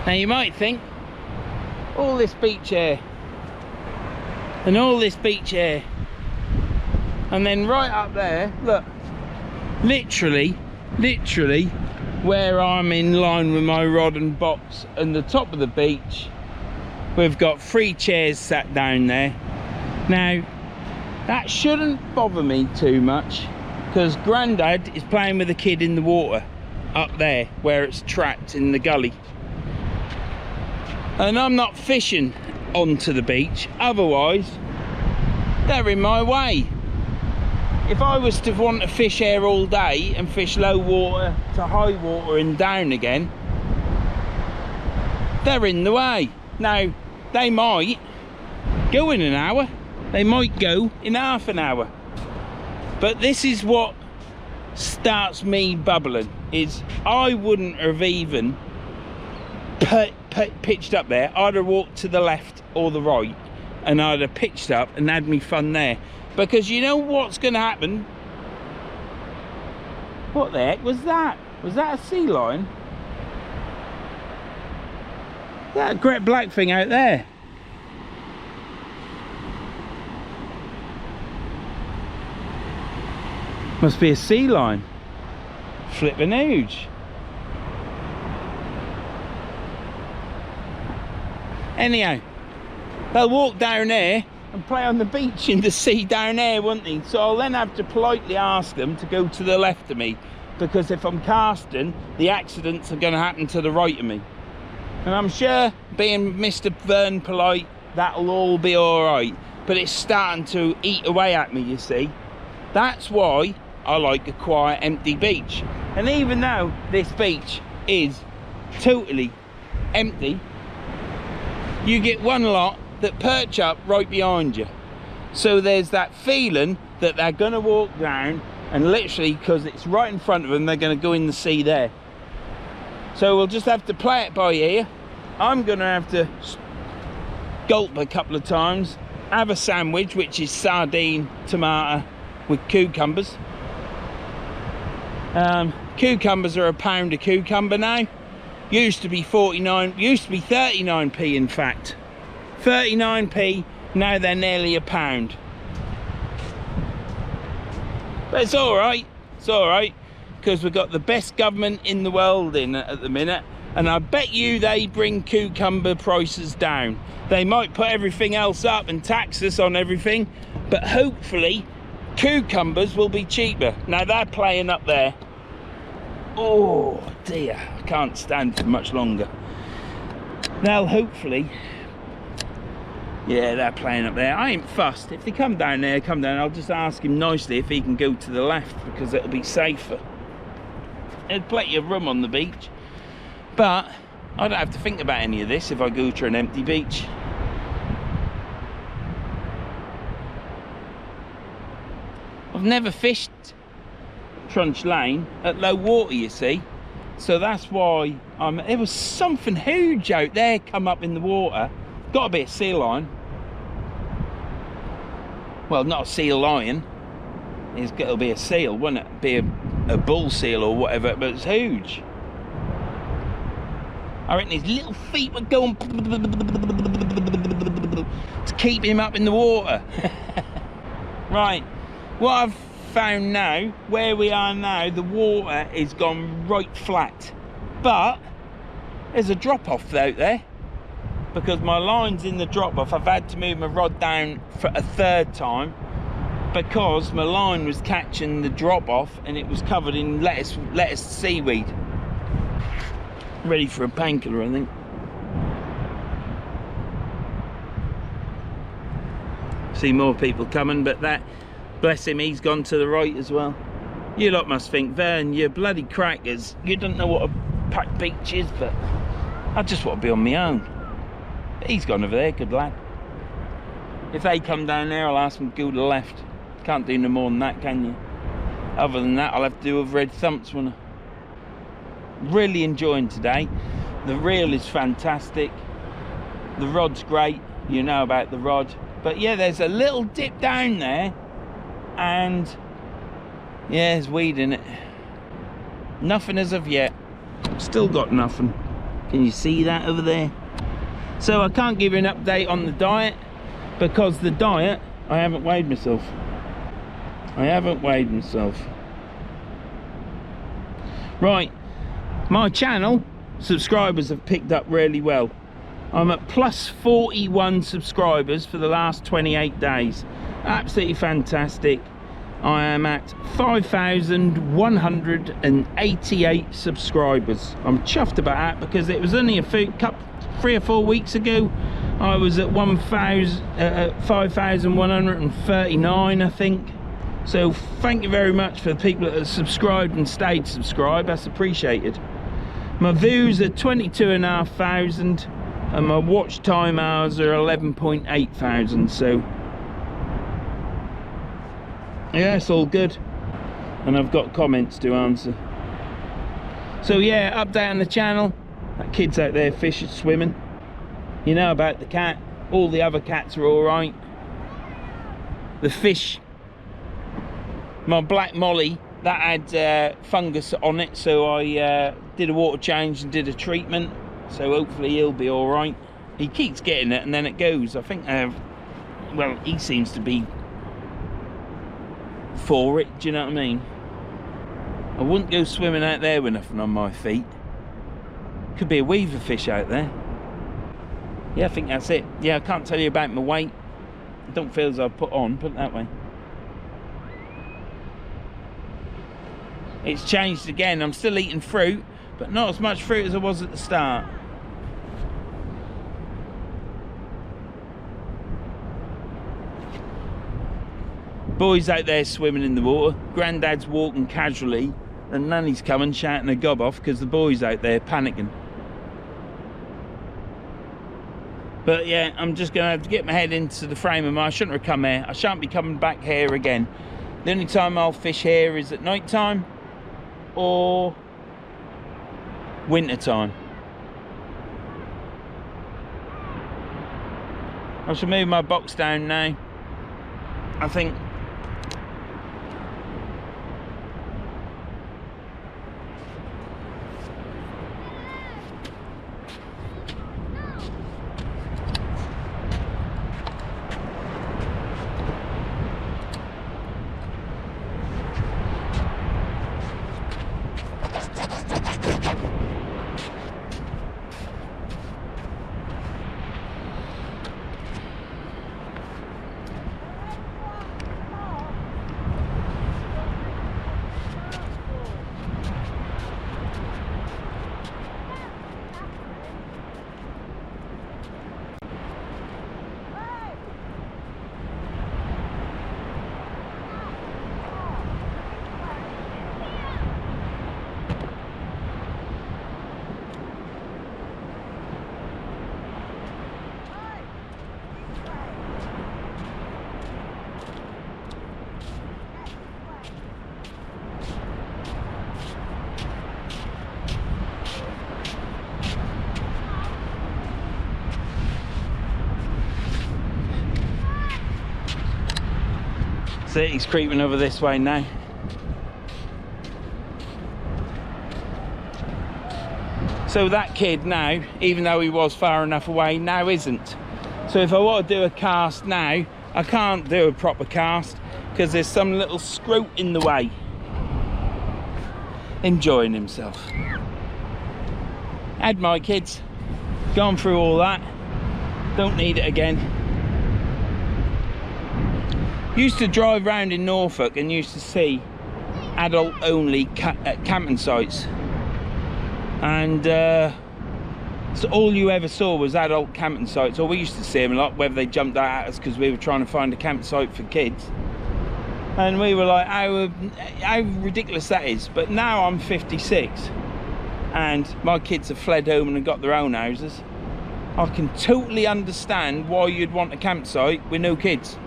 Now you might think, all this beach air and all this beach air, and then right up there, look, literally where I'm in line with my rod and box and the top of the beach, we've got 3 chairs sat down there. Now that shouldn't bother me too much, because Grandad is playing with a kid in the water up there where it's trapped in the gully, and I'm not fishing onto the beach, otherwise they're in my way. If I was to want to fish here all day and fish low water to high water and down again, they're in the way. Now they might go in an hour, they might go in half an hour, but this is what starts me bubbling, is I wouldn't have even pitched up there, I'd have walked to the left or the right, and I'd have pitched up and had me fun there. Because you know what's going to happen? What the heck was that? Was that a sea lion? That great black thing out there. Must be a sea lion. Flippin' huge. Anyhow, they'll walk down there and play on the beach in the sea down there, won't they? So I'll then have to politely ask them to go to the left of me, because if I'm casting, the accidents are going to happen to the right of me. And I'm sure, being Mr. Vern polite, that'll all be alright. But it's starting to eat away at me, you see. That's why I like a quiet, empty beach. And even though this beach is totally empty, you get one lot that perch up right behind you. So there's that feeling that they're going to walk down, and literally, because it's right in front of them, they're going to go in the sea there. So we'll just have to play it by ear. I'm going to have to gulp a couple of times, have a sandwich, which is sardine, tomato with cucumbers. Cucumbers are £1 a cucumber now. Used to be 49, used to be 39p in fact. 39p, now they're nearly £1. But it's alright, because we've got the best government in the world in at the minute, and I bet you they bring cucumber prices down. They might put everything else up and tax us on everything, but hopefully cucumbers will be cheaper. Now they're playing up there. Oh dear, I can't stand for much longer. They'll hopefully, yeah, they're playing up there. I ain't fussed. If they come down there, come down. I'll just ask him nicely if he can go to the left, because it'll be safer. There's plenty of room on the beach, but I don't have to think about any of this if I go to an empty beach. I've never fished Trunch Lane at low water, you see, so that's why there was something huge out there come up in the water. Got to be a sea lion. Well, not a sea lion, it'll be a seal, won't it? Be a bull seal or whatever, but it's huge. I reckon his little feet were going to keep him up in the water. Right, what I've found now, where we are now, the water is gone right flat, but there's a drop off out there, because my line's in the drop off. I've had to move my rod down for a third time because my line was catching the drop off and it was covered in lettuce seaweed. Ready for a painkiller, I think. See more people coming, but that, bless him, he's gone to the right as well. You lot must think, Vern, you bloody crackers, you don't know what a packed beach is, but I just want to be on my own. He's gone over there, good lad. If they come down there, I'll ask them to go to the left. Can't do no more than that, can you? Other than that, I'll have to do with red thumps, won't I? Really enjoying today. The reel is fantastic. The rod's great, you know about the rod. But yeah, there's a little dip down there, and yeah, there's weed in it. Nothing as of yet. Still got nothing. Can you see that over there? So I can't give you an update on the diet, because the diet, I haven't weighed myself. Right, my channel subscribers have picked up really well. I'm at plus 41 subscribers for the last 28 days. Absolutely fantastic. I am at 5,188 subscribers. I'm chuffed about that, because it was only 3 or 4 weeks ago I was at 5,139, I think. So thank you very much for the people that have subscribed and stayed subscribed. That's appreciated. My views are 22,500 and my watch time hours are 11.8 thousand. So yeah, it's all good, and I've got comments to answer. So yeah, update on the channel. Kids out there fishing, swimming. You know about the cat. All the other cats are all right. The fish, my black molly, that had fungus on it, so I did a water change and did a treatment, so hopefully he'll be all right. He keeps getting it and then it goes. I think well, he seems to be for it, do you know what I mean? I wouldn't go swimming out there with nothing on my feet. Could be a weaver fish out there. Yeah, I think that's it. Yeah, I can't tell you about my weight. I don't feel as I've put it that way. It's changed again. I'm still eating fruit, but not as much fruit as I was at the start. Boys out there swimming in the water. Grandad's walking casually, and Nanny's coming shouting a gob off because the boys out there panicking. But yeah, I'm just going to have to get my head into the frame of mind. I shouldn't have come here. I shan't be coming back here again. The only time I'll fish here is at night time or winter time. I shall move my box down now. I think see, he's creeping over this way now. So that kid now, even though he was far enough away, now isn't. So if I want to do a cast now, I can't do a proper cast because there's some little scrote in the way. Enjoying himself. Had my kids. Gone through all that. Don't need it again. Used to drive around in Norfolk and used to see adult only camping sites, and so all you ever saw was adult camping sites, or we used to see them a lot, whether they jumped out at us because we were trying to find a campsite for kids, and we were like, how ridiculous that is. But now I'm 56 and my kids have fled home and got their own houses. I can totally understand why you'd want a campsite with no kids.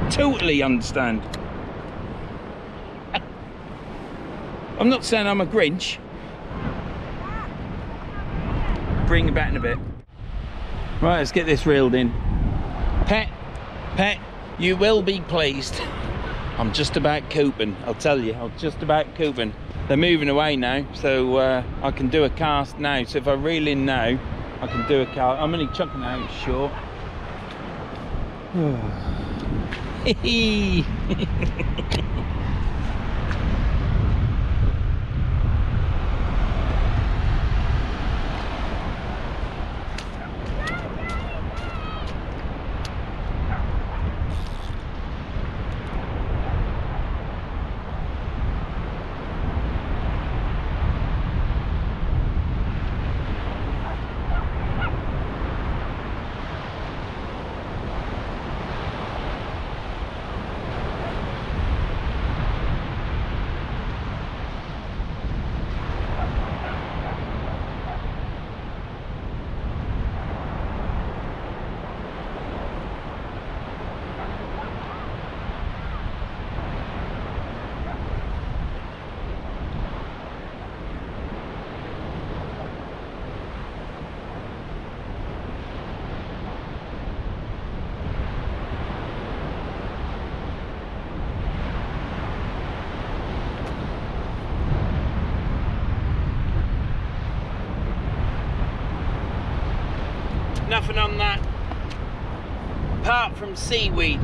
Totally understand. I'm not saying I'm a Grinch. Bring it back in a bit. Right, let's get this reeled in. Pet, you will be pleased. I'm just about cooping, I'll tell you. I'm just about cooping. They're moving away now, so I can do a cast now. So if I reel in now, I can do a cast. I'm only chucking it out short. Nothing on that, apart from seaweed.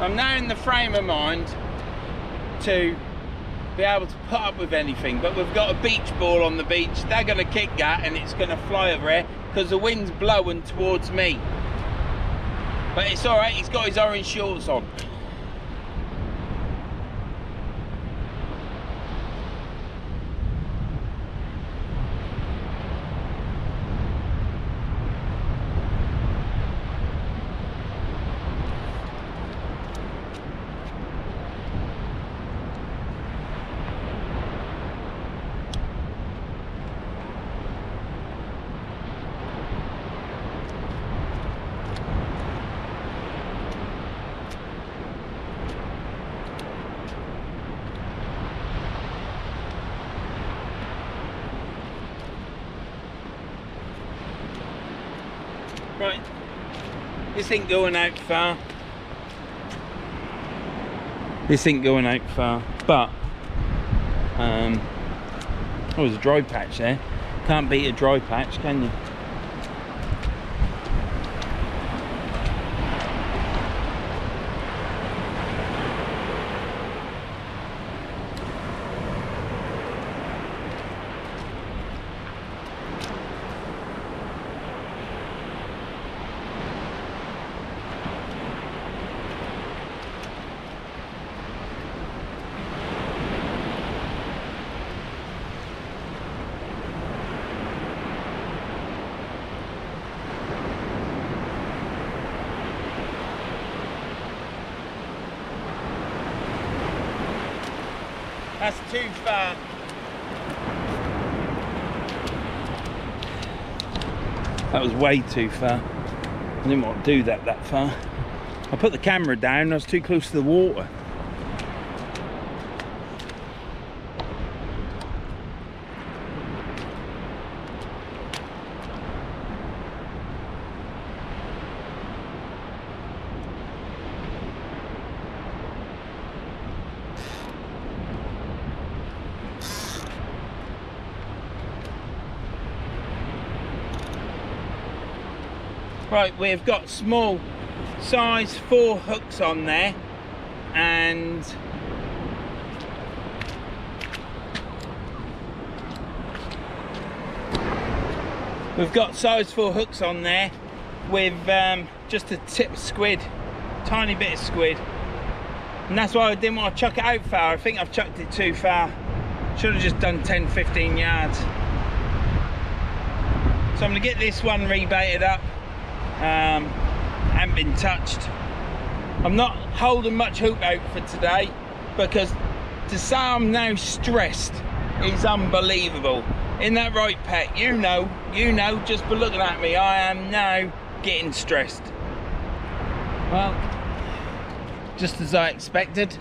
I'm now in the frame of mind to be able to put up with anything, but we've got a beach ball on the beach. They're going to kick that and it's going to fly over here because the wind's blowing towards me. But it's alright, he's got his orange shorts on. Right, this ain't going out far. This ain't going out far, but oh, there's a dry patch there. Can't beat a dry patch, can you? That's too far. That was way too far. I didn't want to do that far. I put the camera down, I was too close to the water. Right, we've got small size 4 hooks on there, and we've got size 4 hooks on there with just a tip squid, tiny bit of squid, and that's why I didn't want to chuck it out far. I think I've chucked it too far. Should have just done 10-15 yards. So I'm going to get this one rebaited up. Haven't been touched. I'm not holding much hook out for today because to say I'm now stressed is unbelievable. Isn't that right, Pet? You know, just for looking at me, I am now getting stressed. Well, just as I expected.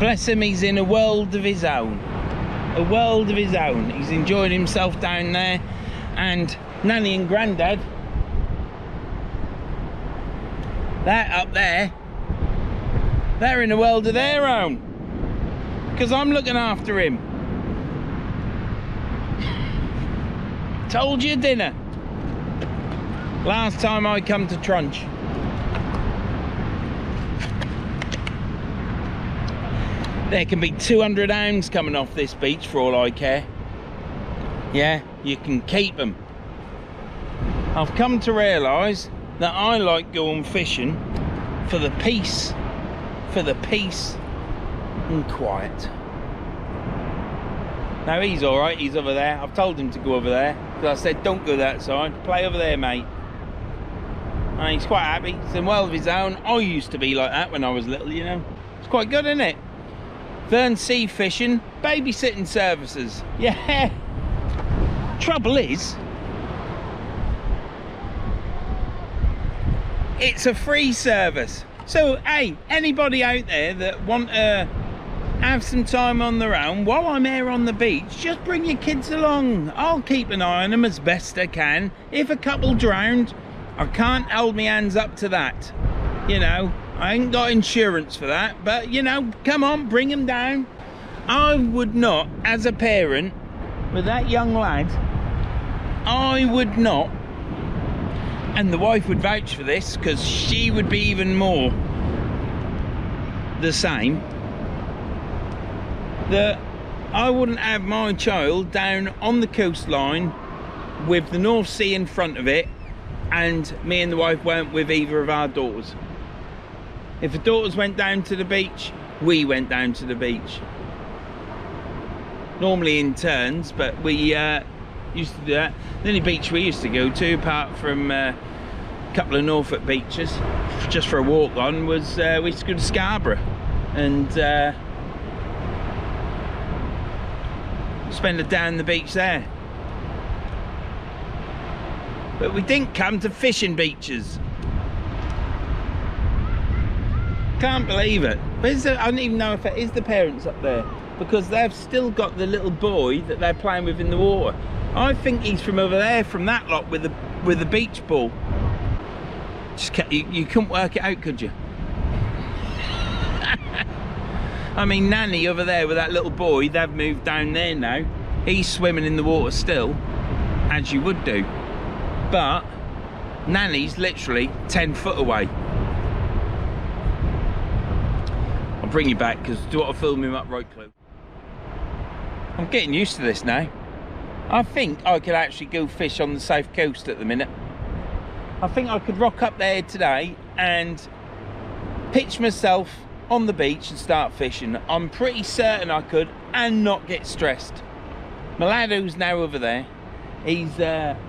Bless him, he's in a world of his own. A world of his own. He's enjoying himself down there. And Nanny and Grandad, they're up there. They're in a world of their own. Because I'm looking after him. Told you, dinner. Last time I come to Trunch. There can be 200 hounds coming off this beach for all I care. Yeah, you can keep them. I've come to realise that I like going fishing for the peace and quiet. Now he's alright, he's over there. I've told him to go over there because I said don't go that side, play over there, mate. And he's quite happy. He's in a world of his own. I used to be like that when I was little, you know. It's quite good, isn't it? Verns sea fishing, babysitting services. Yeah. Trouble is, it's a free service. So, hey, anybody out there that want to have some time on their own while I'm here on the beach, just bring your kids along. I'll keep an eye on them as best I can. If a couple drowned, I can't hold my hands up to that. You know, I ain't got insurance for that, but you know, come on, bring them down. I would not, as a parent with that young lad, I would not, and the wife would vouch for this because she would be even more the same, that I wouldn't have my child down on the coastline with the North Sea in front of it, and me and the wife weren't with either of our daughters. If the daughters went down to the beach, we went down to the beach. Normally in turns, but we used to do that. The only beach we used to go to, apart from a couple of Norfolk beaches, just for a walk on, was we used to go to Scarborough and spend a day on the beach there. But we didn't come to fishing beaches. Can't believe it. I don't even know if it is the parents up there, because they've still got the little boy that they're playing with in the water. I think he's from over there, from that lot with the beach ball. You couldn't work it out, could you? I mean, Nanny over there with that little boy, they've moved down there now. He's swimming in the water still, as you would do. But Nanny's literally 10 foot away. I'll bring you back because do you want to film him up right close? I'm getting used to this now. I think I could actually go fish on the south coast at the minute. I think I could rock up there today and pitch myself on the beach and start fishing. I'm pretty certain I could, and not get stressed. My lad who's now over there, he's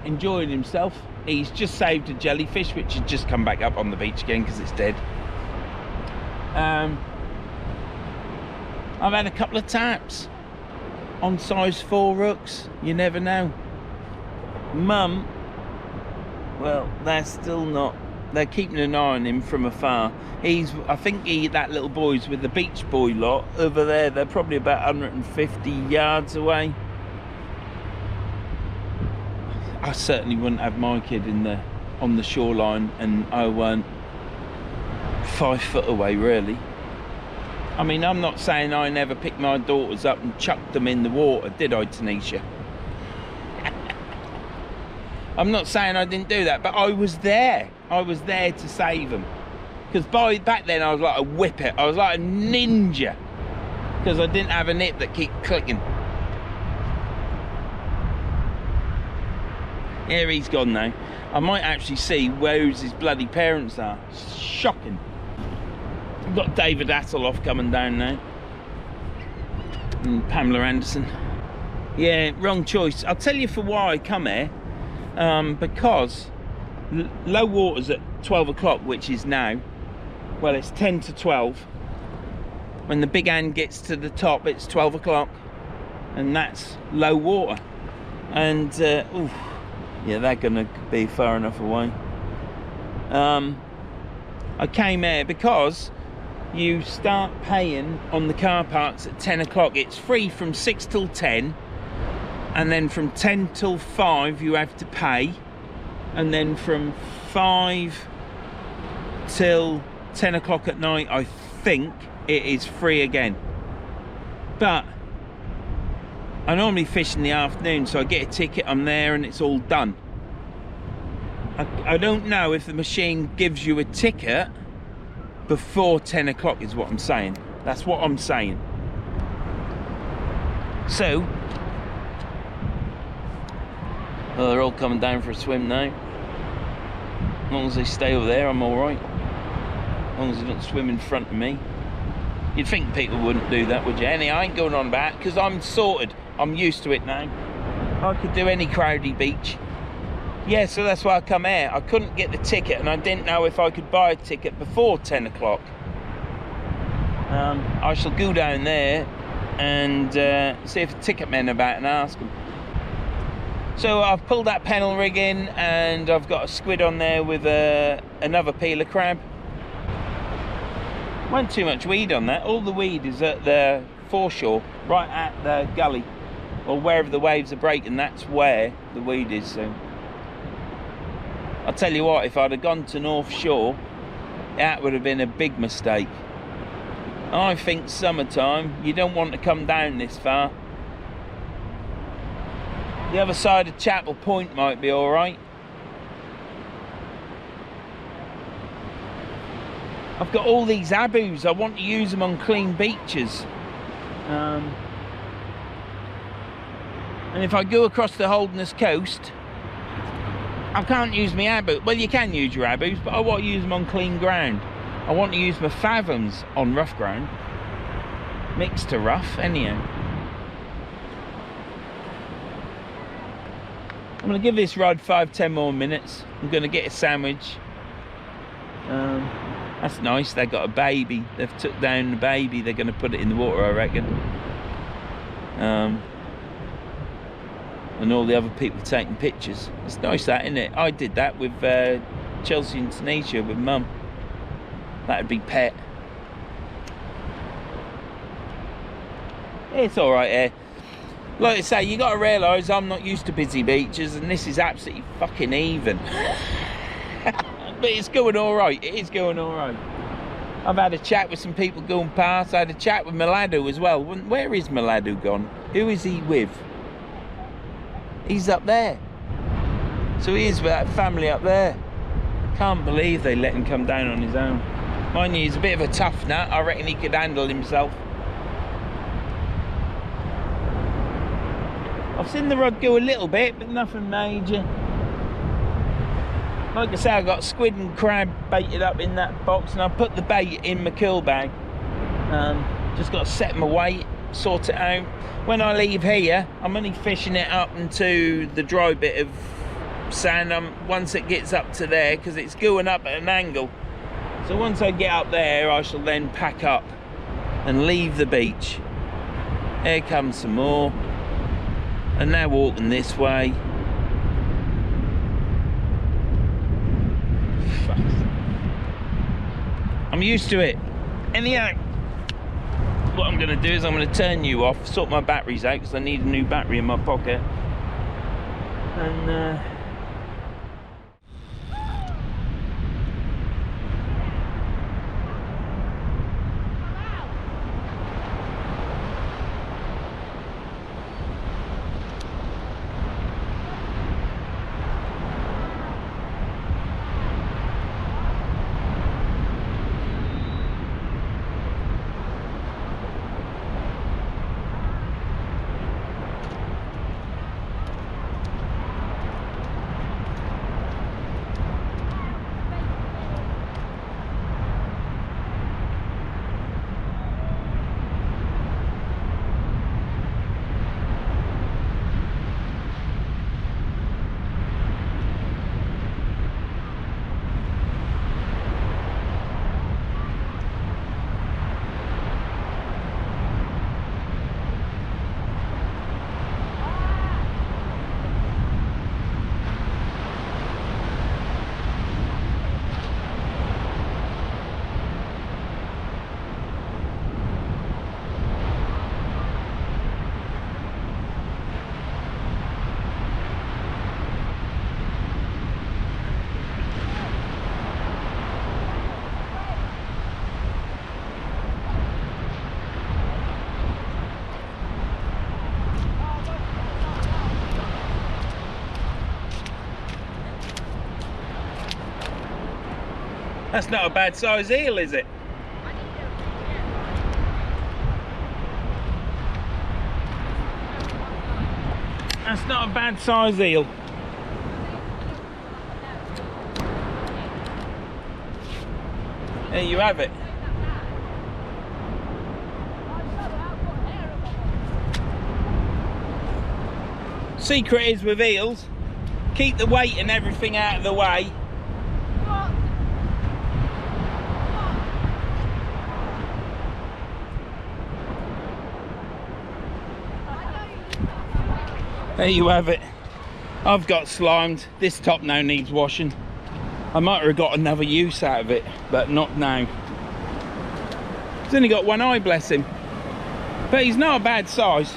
enjoying himself. He's just saved a jellyfish which has just come back up on the beach again because it's dead. I've had a couple of taps on size 4 hooks. You never know. Mum, well, they're still not. They're keeping an eye on him from afar. I think that little boy's with the beach boy lot over there. They're probably about 150 yards away. I certainly wouldn't have my kid on the shoreline, and I weren't 5 foot away, really. I mean, I'm not saying I never picked my daughters up and chucked them in the water, did I, Tanisha? I'm not saying I didn't do that, but I was there. I was there to save them. Because back then I was like a whippet. I was like a ninja. Because I didn't have a nip that kept clicking. Here he's gone now. I might actually see where his bloody parents are. It's shocking. I've got David Hasselhoff coming down now. And Pamela Anderson. Yeah, wrong choice. I'll tell you for why I come here. Because low water's at 12 o'clock, which is now. Well, it's 10 to 12. When the big hand gets to the top, it's 12 o'clock. And that's low water. And, oof. Yeah, they're gonna be far enough away. I came here because you start paying on the car parks at 10 o'clock. It's free from 6 till 10, and then from 10 till 5 you have to pay, and then from 5 till 10 o'clock at night I think it is free again. But I normally fish in the afternoon, so I get a ticket, I'm there, and it's all done. I don't know if the machine gives you a ticket before 10 o'clock is what I'm saying. That's what I'm saying. So, well, they're all coming down for a swim now. As long as they stay over there, I'm alright. As long as they don't swim in front of me. You'd think people wouldn't do that, would you? Anyhow, I ain't going on about it because I'm sorted. I'm used to it now. I could do any crowdy beach. Yeah, so that's why I come here. I couldn't get the ticket, and I didn't know if I could buy a ticket before 10 o'clock. I shall go down there and see if the ticket men are about and ask them. So I've pulled that pennel rig in and I've got a squid on there with another peeler crab. Won't too much weed on that. All the weed is at the foreshore, right at the gully, or wherever the waves are breaking. That's where the weed is. So I'll tell you what, if I'd have gone to North Shore, that would have been a big mistake. I think summertime, you don't want to come down this far. The other side of Chapel Point might be alright. I've got all these abus. I want to use them on clean beaches. And if I go across the Holderness coast, I can't use my abu. Well, you can use your abus, but I want to use them on clean ground. I want to use my fathoms on rough ground. Mixed to rough, anyhow. I'm going to give this rod 5-10 more minutes. I'm going to get a sandwich. That's nice. They've got a baby. They've took down the baby. They're going to put it in the water, I reckon. And all the other people taking pictures. It's nice, that, isn't it? I did that with Chelsea and Tanisha with Mum. That'd be pet. It's all right here. Like I say, you got to realise I'm not used to busy beaches, and this is absolutely fucking even. But it's going all right. It is going all right. I've had a chat with some people going past. I had a chat with Milado as well. Where is Milado gone? Who is he with? He's up there. So he is with that family up there. Can't believe they let him come down on his own. Mind you, he's a bit of a tough nut. I reckon he could handle himself. I've seen the rod go a little bit, but nothing major. Like I say, I got squid and crab baited up in that box, and I put the bait in my curl bag. Just got to set my weight, sort it out. When I leave here, I'm only fishing it up into the dry bit of sand. Once it gets up to there, because it's going up at an angle. So once I get up there, I shall then pack up and leave the beach. Here comes some more. And now walking this way. Fuck. I'm used to it. Anyhow, what I'm going to do is I'm going to turn you off, sort my batteries out, because I need a new battery in my pocket. And that's not a bad size eel, is it? That's not a bad size eel. There you have it. Secret is with eels, keep the weight and everything out of the way. There you have it. I've got slimed. This top now needs washing. I might have got another use out of it, but not now. He's only got one eye, bless him. But he's not a bad size.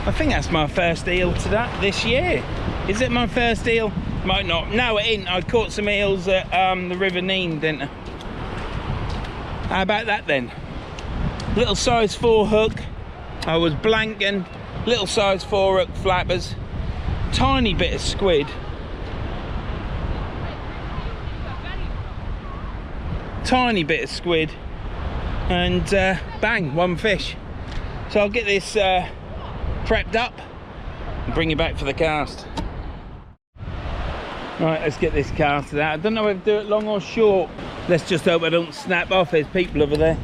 I think that's my first eel to that this year. Is it my first eel? Might not. No, it ain't. I caught some eels at the River Nene, didn't I? How about that then? Little size 4 hook. I was blanking. Little size 4 hook flappers. Tiny bit of squid. Tiny bit of squid. And bang, one fish. So I'll get this prepped up and bring you back for the cast. Right, let's get this casted out. I don't know if I do it long or short. Let's just hope I don't snap off. There's people over there.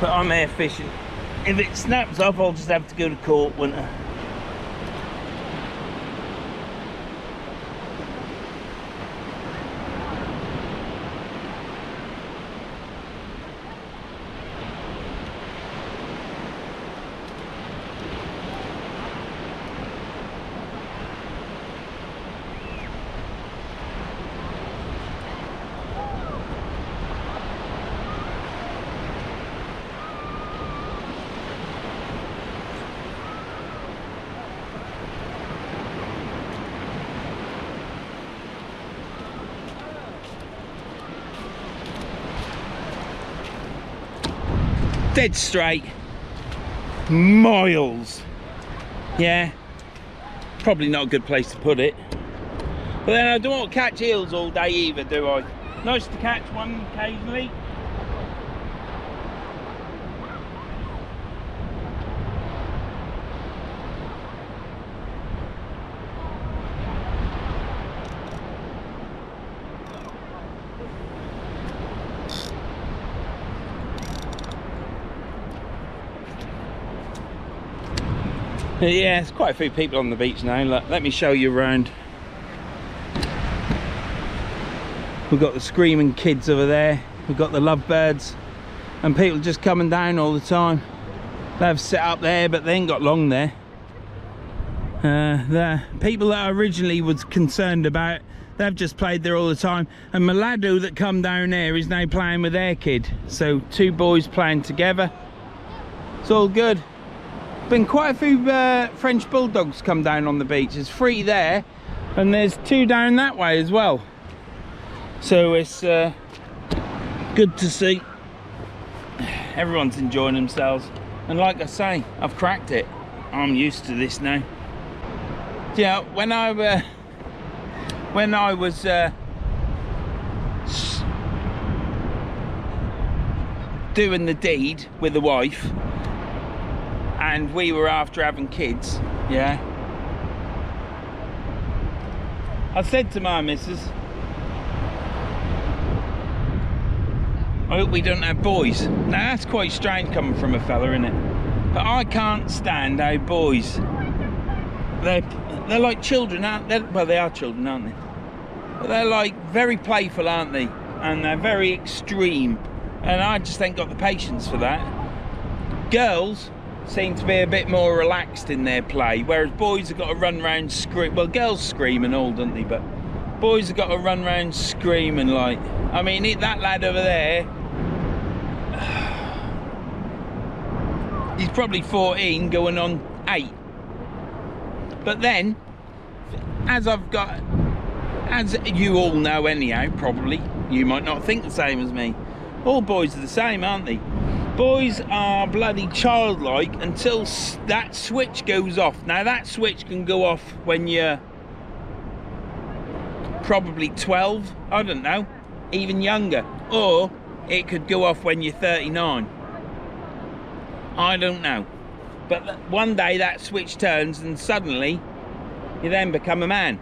But I'm air fishing. If it snaps off, I'll just have to go to court, won't I? Dead straight, miles. Yeah, probably not a good place to put it. But then I don't want to catch eels all day either, do I? Nice to catch one occasionally. Yeah, there's quite a few people on the beach now. Look, let me show you around. We've got the screaming kids over there. We've got the lovebirds. And people just coming down all the time. They've set up there, but they ain't got long there. The people that I originally was concerned about, they've just played there all the time. And my laddo that come down there is now playing with their kid. So 2 boys playing together. It's all good. Been quite a few French bulldogs come down on the beach. There's 3 there and there's 2 down that way as well, so it's good to see everyone's enjoying themselves. And like I say, I've cracked it. I'm used to this now. Yeah, when I was doing the deed with the wife and we were after having kids, yeah, I said to my missus, I hope we don't have boys. Now that's quite strange coming from a fella, isn't it? But I can't stand how boys, they're like children, aren't they? Well, they are children, aren't they? But they're like very playful, aren't they? And they're very extreme, and I just ain't got the patience for that. Girls seem to be a bit more relaxed in their play, whereas boys have got to run around scream. Well, girls scream and all, don't they? But boys have got to run around screaming like, I mean, that lad over there, he's probably 14 going on 8. But then, as you all know anyhow, probably, you might not think the same as me, all boys are the same, aren't they? Boys are bloody childlike until that switch goes off. Now that switch can go off when you're probably 12, I don't know, even younger, or it could go off when you're 39. I don't know, but one day that switch turns and suddenly you then become a man.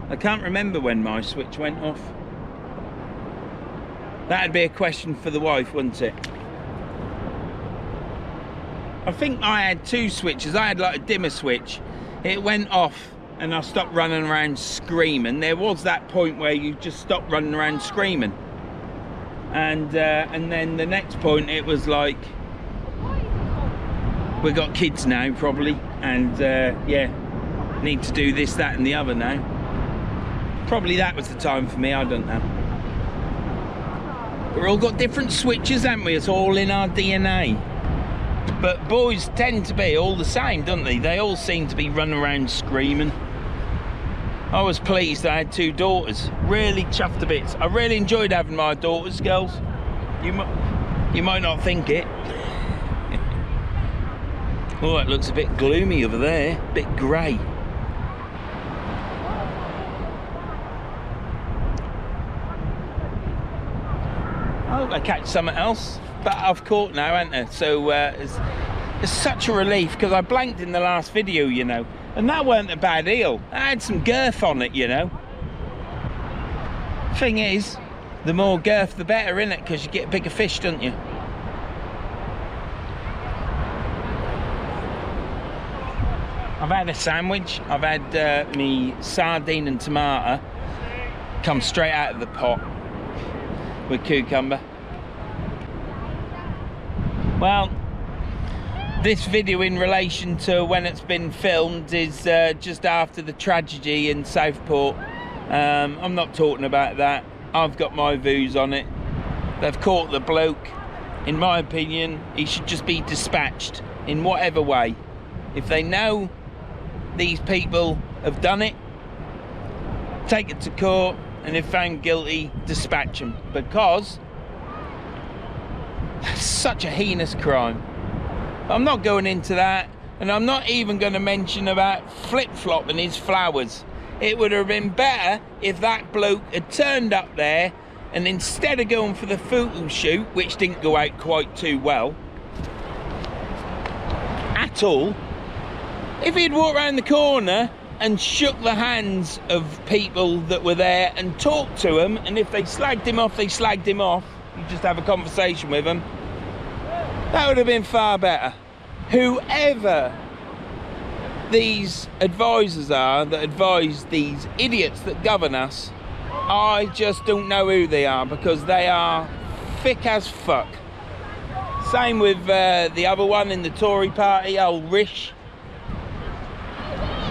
I can't remember when my switch went off. That'd be a question for the wife, wouldn't it? I think I had 2 switches. I had like a dimmer switch. It went off and I stopped running around screaming. There was that point where you just stopped running around screaming. And then the next point, it was like, we've got kids now probably, and yeah, need to do this, that and the other now. Probably that was the time for me, I don't know. We've all got different switches, haven't we? It's all in our DNA. But boys tend to be all the same, don't they? They all seem to be running around screaming. I was pleased I had 2 daughters. Really chuffed to bits. I really enjoyed having my daughters, girls. You might not think it. Oh, it looks a bit gloomy over there. A bit grey. I hope I catch something else. But I've caught now, haven't I? So it's such a relief, because I blanked in the last video, you know, and that weren't a bad eel. I had some girth on it, you know. Thing is, the more girth the better, innit? Because you get bigger fish, don't you? I've had a sandwich. I've had me sardine and tomato come straight out of the pot with cucumber. Well, this video in relation to when it's been filmed is just after the tragedy in Southport. I'm not talking about that. I've got my views on it. They've caught the bloke. In my opinion, he should just be dispatched in whatever way. If they know these people have done it, take it to court, and if found guilty, dispatch them, because that's such a heinous crime. I'm not going into that, and I'm not even going to mention about flip-flopping his flowers. It would have been better if that bloke had turned up there, and instead of going for the photo shoot, which didn't go out quite too well at all, if he'd walked around the corner and shook the hands of people that were there and talked to them, and if they slagged him off, they slagged him off. You just have a conversation with them. That would have been far better. Whoever these advisors are that advise these idiots that govern us, I just don't know who they are, because they are thick as fuck. Same with the other one in the Tory party, old Rish.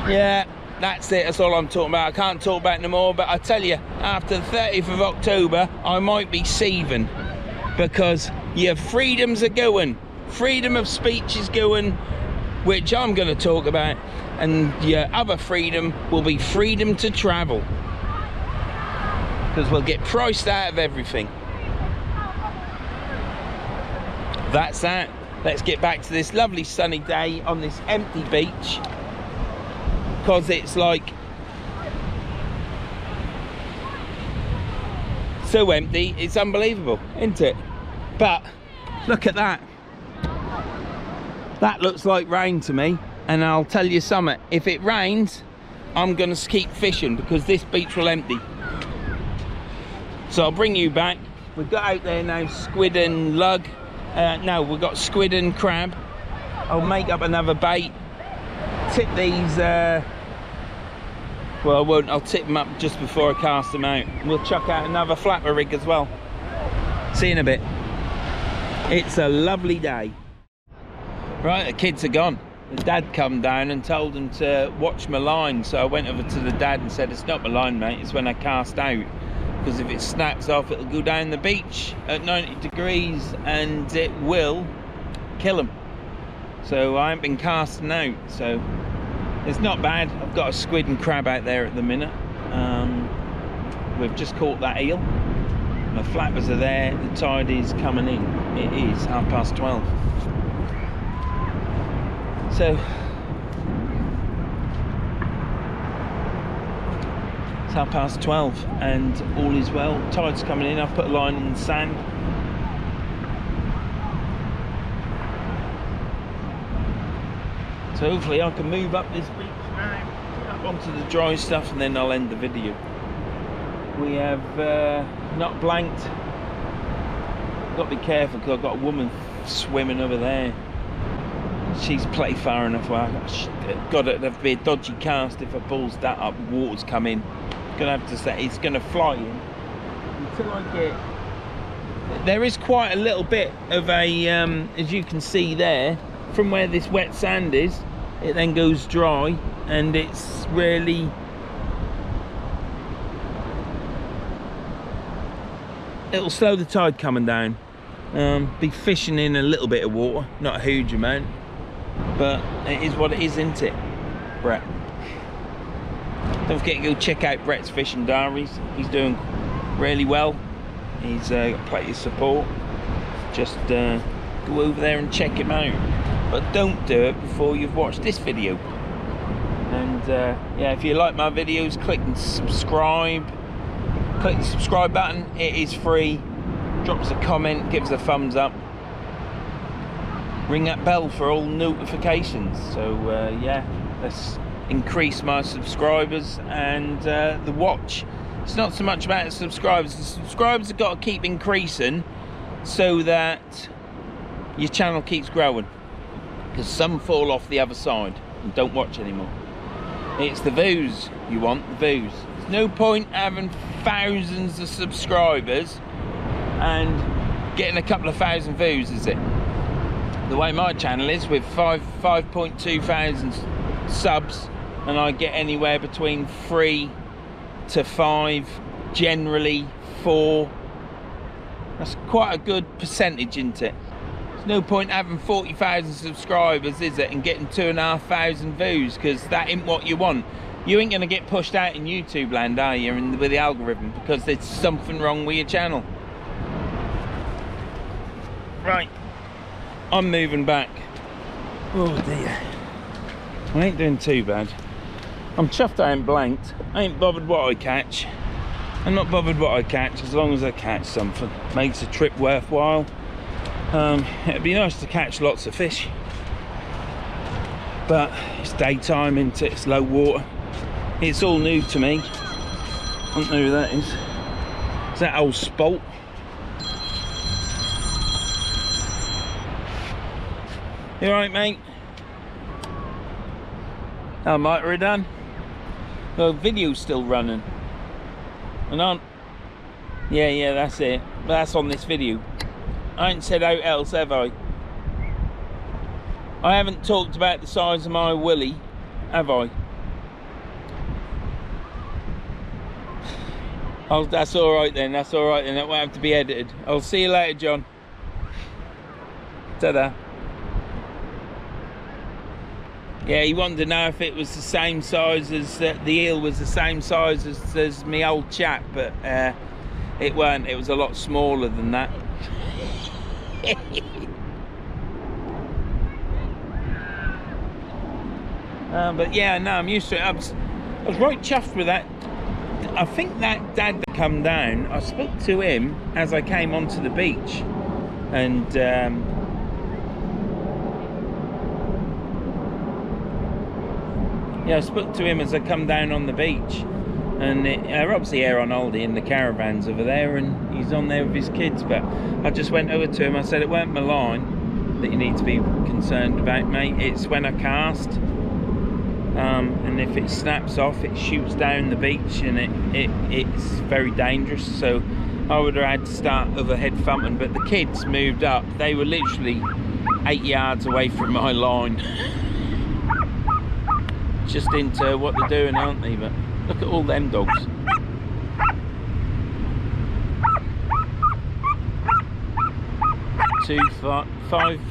Yeah, that's it. That's all I'm talking about. I can't talk about it no more, but I tell you, after the 30th of October, I might be seething, because your freedoms are going. Freedom of speech is going, which I'm going to talk about, and your other freedom will be freedom to travel, because we'll get priced out of everything. That's that. Let's get back to this lovely sunny day on this empty beach, because it's like so empty, it's unbelievable, isn't it? But look at that. That looks like rain to me, and I'll tell you something, if it rains, I'm gonna keep fishing, because this beach will empty. So I'll bring you back. We've got out there now squid and lug. No, we've got squid and crab. I'll make up another bait. Tip these, well, I won't, I'll tip them up just before I cast them out. We'll chuck out another flapper rig as well. See you in a bit. It's a lovely day. Right, the kids are gone. The dad come down and told them to watch my line, so I went over to the dad and said, it's not my line, mate, it's when I cast out, because if it snaps off, it'll go down the beach at 90 degrees and it will kill them. So I haven't been casting out, so it's not bad. I've got a squid and crab out there at the minute. We've just caught that eel. My flappers are there, the tide is coming in. It is 12:30. So it's 12:30 and all is well. Tide's coming in. I've put a line in the sand. So hopefully I can move up this beach now, up onto the dry stuff, and then I'll end the video. We have not blanked got to be careful because I've got a woman swimming over there. She's plenty far enough away. God, it'd be a dodgy cast if I pulls that up. Water's coming. Gonna have to say it's gonna fly in until I get. There is quite a little bit of a, as you can see there, from where this wet sand is, it then goes dry, and it's really. It'll slow the tide coming down. Be fishing in a little bit of water, not a huge amount, but it is what it is, isn't it, Brett? Don't forget to go check out Brett's fishing diaries. He's doing really well. He's got plenty of support. Just go over there and check him out, but don't do it before you've watched this video. And yeah, if you like my videos, click and subscribe. Click the subscribe button, it is free. Drop us a comment, give us a thumbs up, ring that bell for all notifications. So yeah, let's increase my subscribers and the watch. It's not so much about the subscribers have got to keep increasing so that your channel keeps growing, because some fall off the other side and don't watch anymore. It's the views you want, the views. There's no point having thousands of subscribers and getting a couple of thousand views, is it? The way my channel is, with 5.2 thousand subs, and I get anywhere between 3 to 5, generally 4. That's quite a good percentage, isn't it? There's no point having 40,000 subscribers, is it, and getting 2,500 views, because that ain't what you want. You ain't gonna get pushed out in YouTube land, are you, with the algorithm, because there's something wrong with your channel. Right, I'm moving back. Oh dear, I ain't doing too bad. I'm chuffed I ain't blanked. I ain't bothered what I catch. I'm not bothered what I catch, as long as I catch something. Makes the trip worthwhile. It'd be nice to catch lots of fish, but it's daytime, isn't it? It's low water. It's all new to me. I don't know who that is. Is that old Spolt? You alright, mate? I might have done. The video's still running. And on. Yeah, that's it. But that's on this video. I ain't said out else, have I? I haven't talked about the size of my willy, have I? Oh, that's alright then, that's alright then. That won't have to be edited. I'll see you later, John. Ta-da. Yeah, he wanted to know if it was the same size as, the eel was the same size as me old chap, but it weren't. It was a lot smaller than that. But yeah, no, I'm used to it. I was right chuffed with that. I think that dad that come down, I spoke to him as I came onto the beach, and yeah, I spoke to him as I come down on the beach, and we're obviously here on holiday in the caravans over there, and he's on there with his kids. But I just went over to him, I said, it weren't my line that you need to be concerned about, mate. It's when I cast, and if it snaps off, it shoots down the beach, and it's very dangerous. So I would have had to start overhead thumping, but the kids moved up. They were literally 8 yards away from my line. Just into what they're doing, aren't they? But look at all them dogs.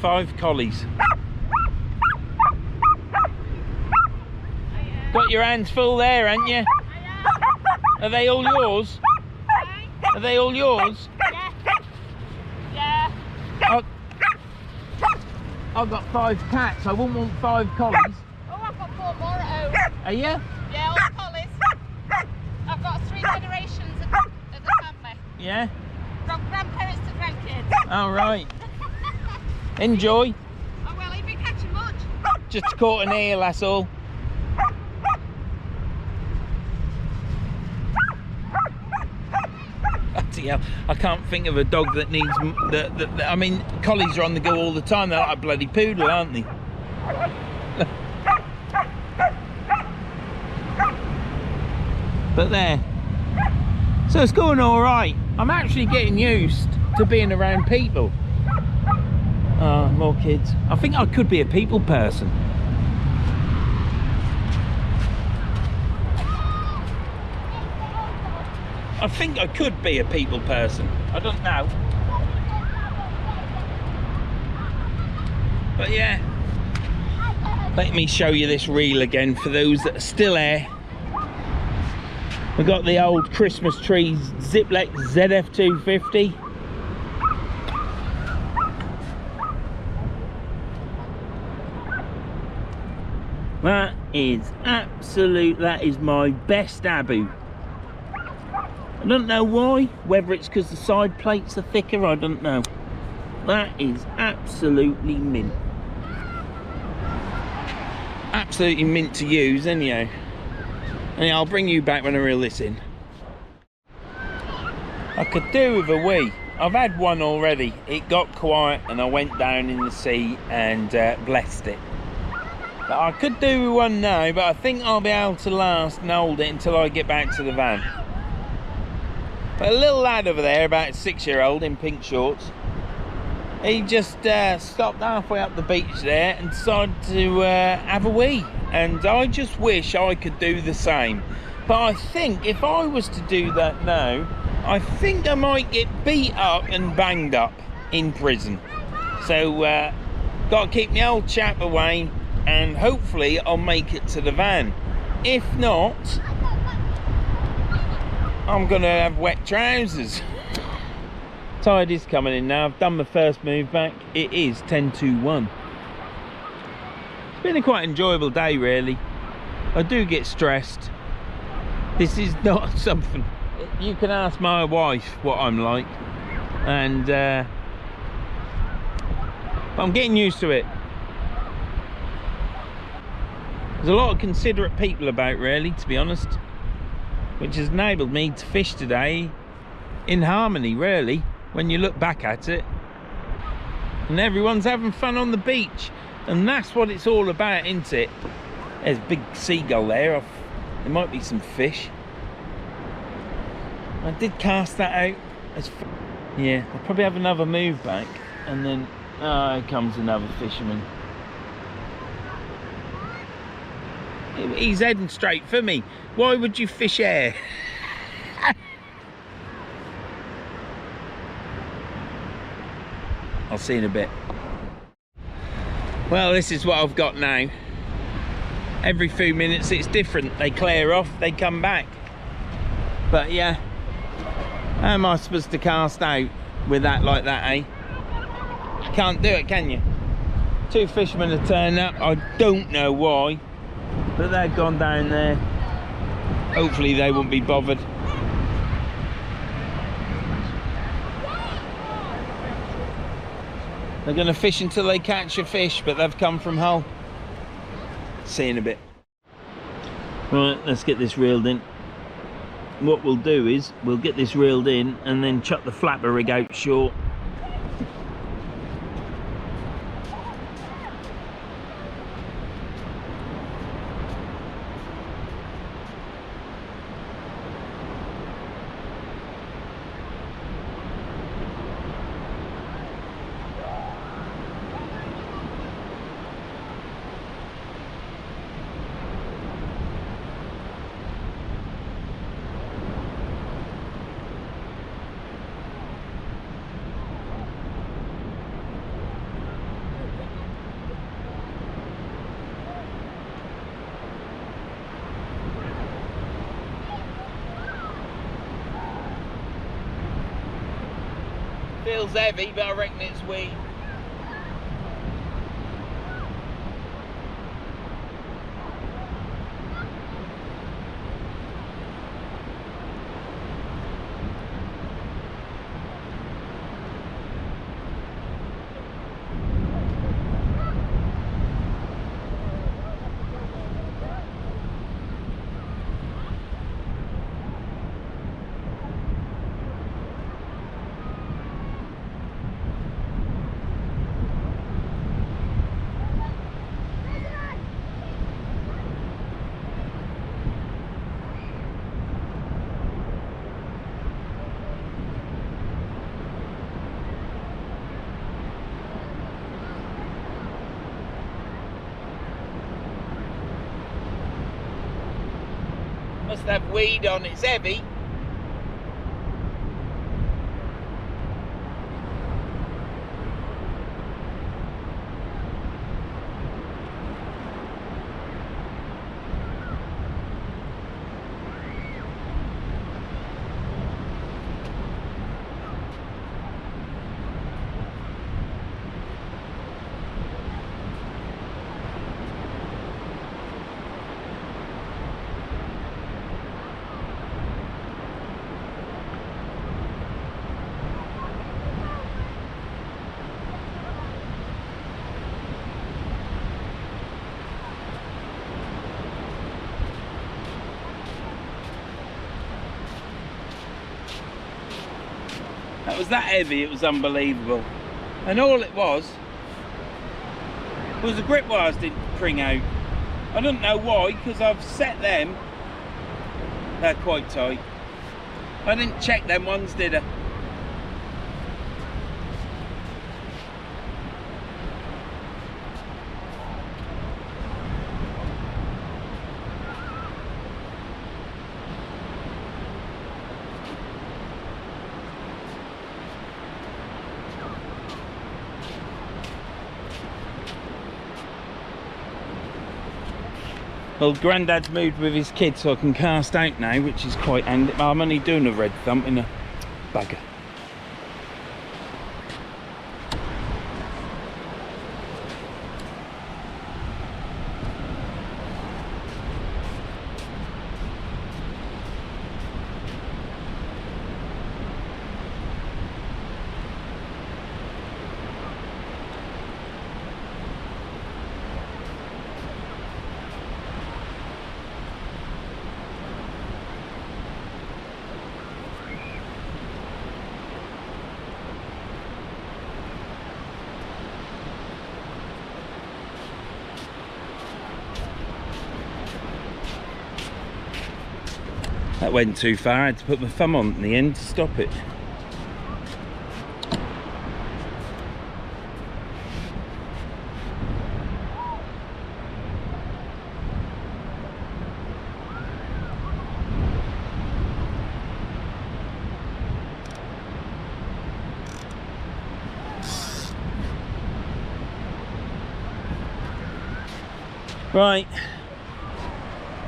Five collies. Got your hands full there, haven't you? Are they all yours? Are they all yours? Yeah. I've got 5 cats. I wouldn't want 5 collies. Oh, I've got 4 more at home. Are you? Yeah, all the collies. I've got 3 generations of the family. Yeah? From grandparents to grandkids. All right. Enjoy. Oh, well, you've been catching much. Just caught an eel, that's all. bloody hell. I can't think of a dog that needs... I mean, collies are on the go all the time. They're like a bloody poodle, aren't they? But there. So it's going all right. I'm actually getting used to being around people. More kids. I think I could be a people person. I think I could be a people person. I don't know. But yeah. Let me show you this reel again for those that are still here. We've got the old Christmas tree Ziplex ZF250. That is absolute, that is my best Abu. I don't know why, whether it's because the side plates are thicker, I don't know. That is absolutely mint. Absolutely mint to use anyhow. And I'll bring you back when I reel this in. I could do with a wee. I've had one already. It got quiet and I went down in the sea and blessed it. But I could do with one now, but I think I'll be able to last and hold it until I get back to the van. But a little lad over there, about a 6-year-old in pink shorts, he just stopped halfway up the beach there and decided to have a wee. And I just wish I could do the same. But I think if I was to do that now, I think I might get beat up and banged up in prison. So got to keep my old chap away, and hopefully I'll make it to the van. If not, I'm gonna have wet trousers. Tide is coming in now. I've done my first move back. It is 10 to 1. It's been a quite enjoyable day really. I do get stressed. This is not something, you can ask my wife what I'm like, and I'm getting used to it. There's a lot of considerate people about really, to be honest, which has enabled me to fish today in harmony really, when you look back at it. And everyone's having fun on the beach, and that's what it's all about, isn't it? There's a big seagull there. There might be some fish. I did cast that out. Yeah, I'll probably have another move back, and then here comes another fisherman. He's heading straight for me. Why would you fish air? I'll see you in a bit. Well, this is what I've got now. Every few minutes it's different. They clear off, they come back. But yeah, how am I supposed to cast out with that like that, eh? Can't do it, can you? Two fishermen have turned up. I don't know why, but they've gone down there. Hopefully they won't be bothered. They're going to fish until they catch a fish, but they've come from Hull. See you in a bit. Right, let's get this reeled in. What we'll do is we'll get this reeled in and then chuck the flapper rig out short. Feels heavy, but I reckon it's weed. Must have weed on, it's heavy. That was that heavy, it was unbelievable. And all it was the grip wires didn't pring out. I don't know why, because I've set them. They're quite tight. I didn't check them ones, did I? Well, Grandad's moved with his kids so I can cast out now, which is quite handy. I'm only doing a red thump in a bugger. That went too far, I had to put my thumb on the end to stop it. Right.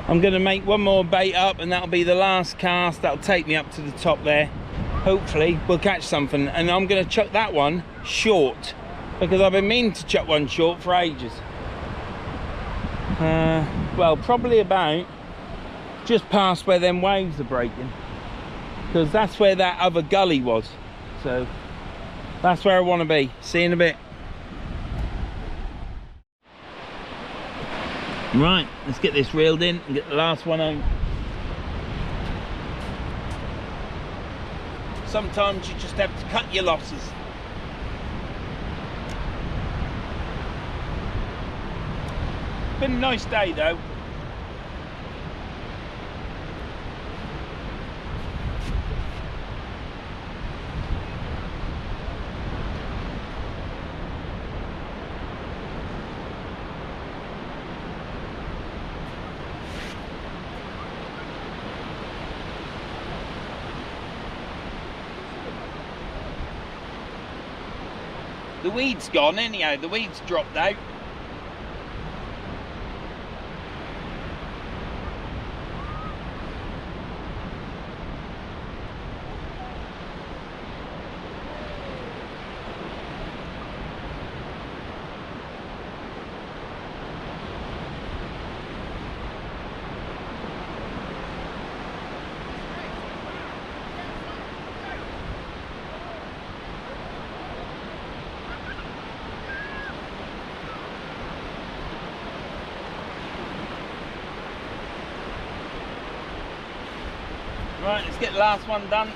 I'm going to make one more bait up and that'll be the last cast. That'll take me up to the top there. Hopefully we'll catch something, and I'm going to chuck that one short because I've been meaning to chuck one short for ages. Well, probably about just past where them waves are breaking, because that's where that other gully was. So that's where I want to be. See you in a bit. Right, let's get this reeled in and get the last one out. Sometimes you just have to cut your losses. Been a nice day though. The weed's gone anyhow, the weed's dropped out. Right, let's get the last one done.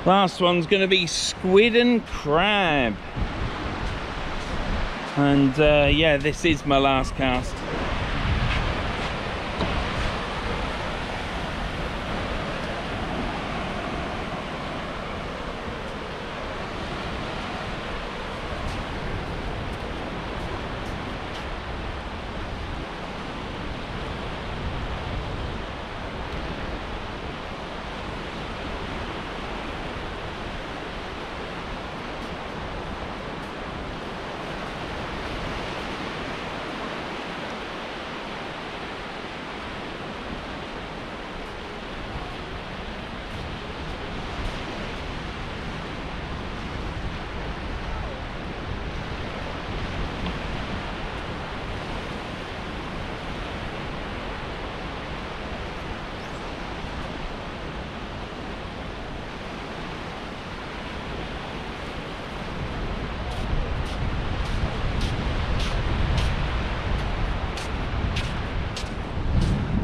Last one's going to be squid and crab. And yeah, this is my last cast.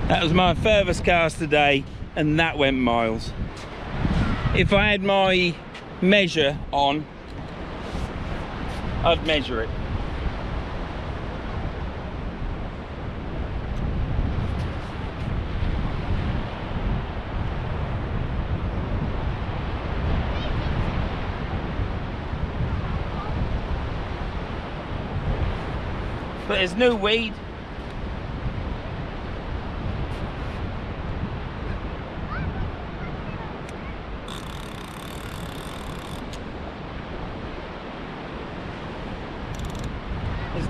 That was my furthest cast today, and that went miles. If I had my measure on, I'd measure it. But there's no weed.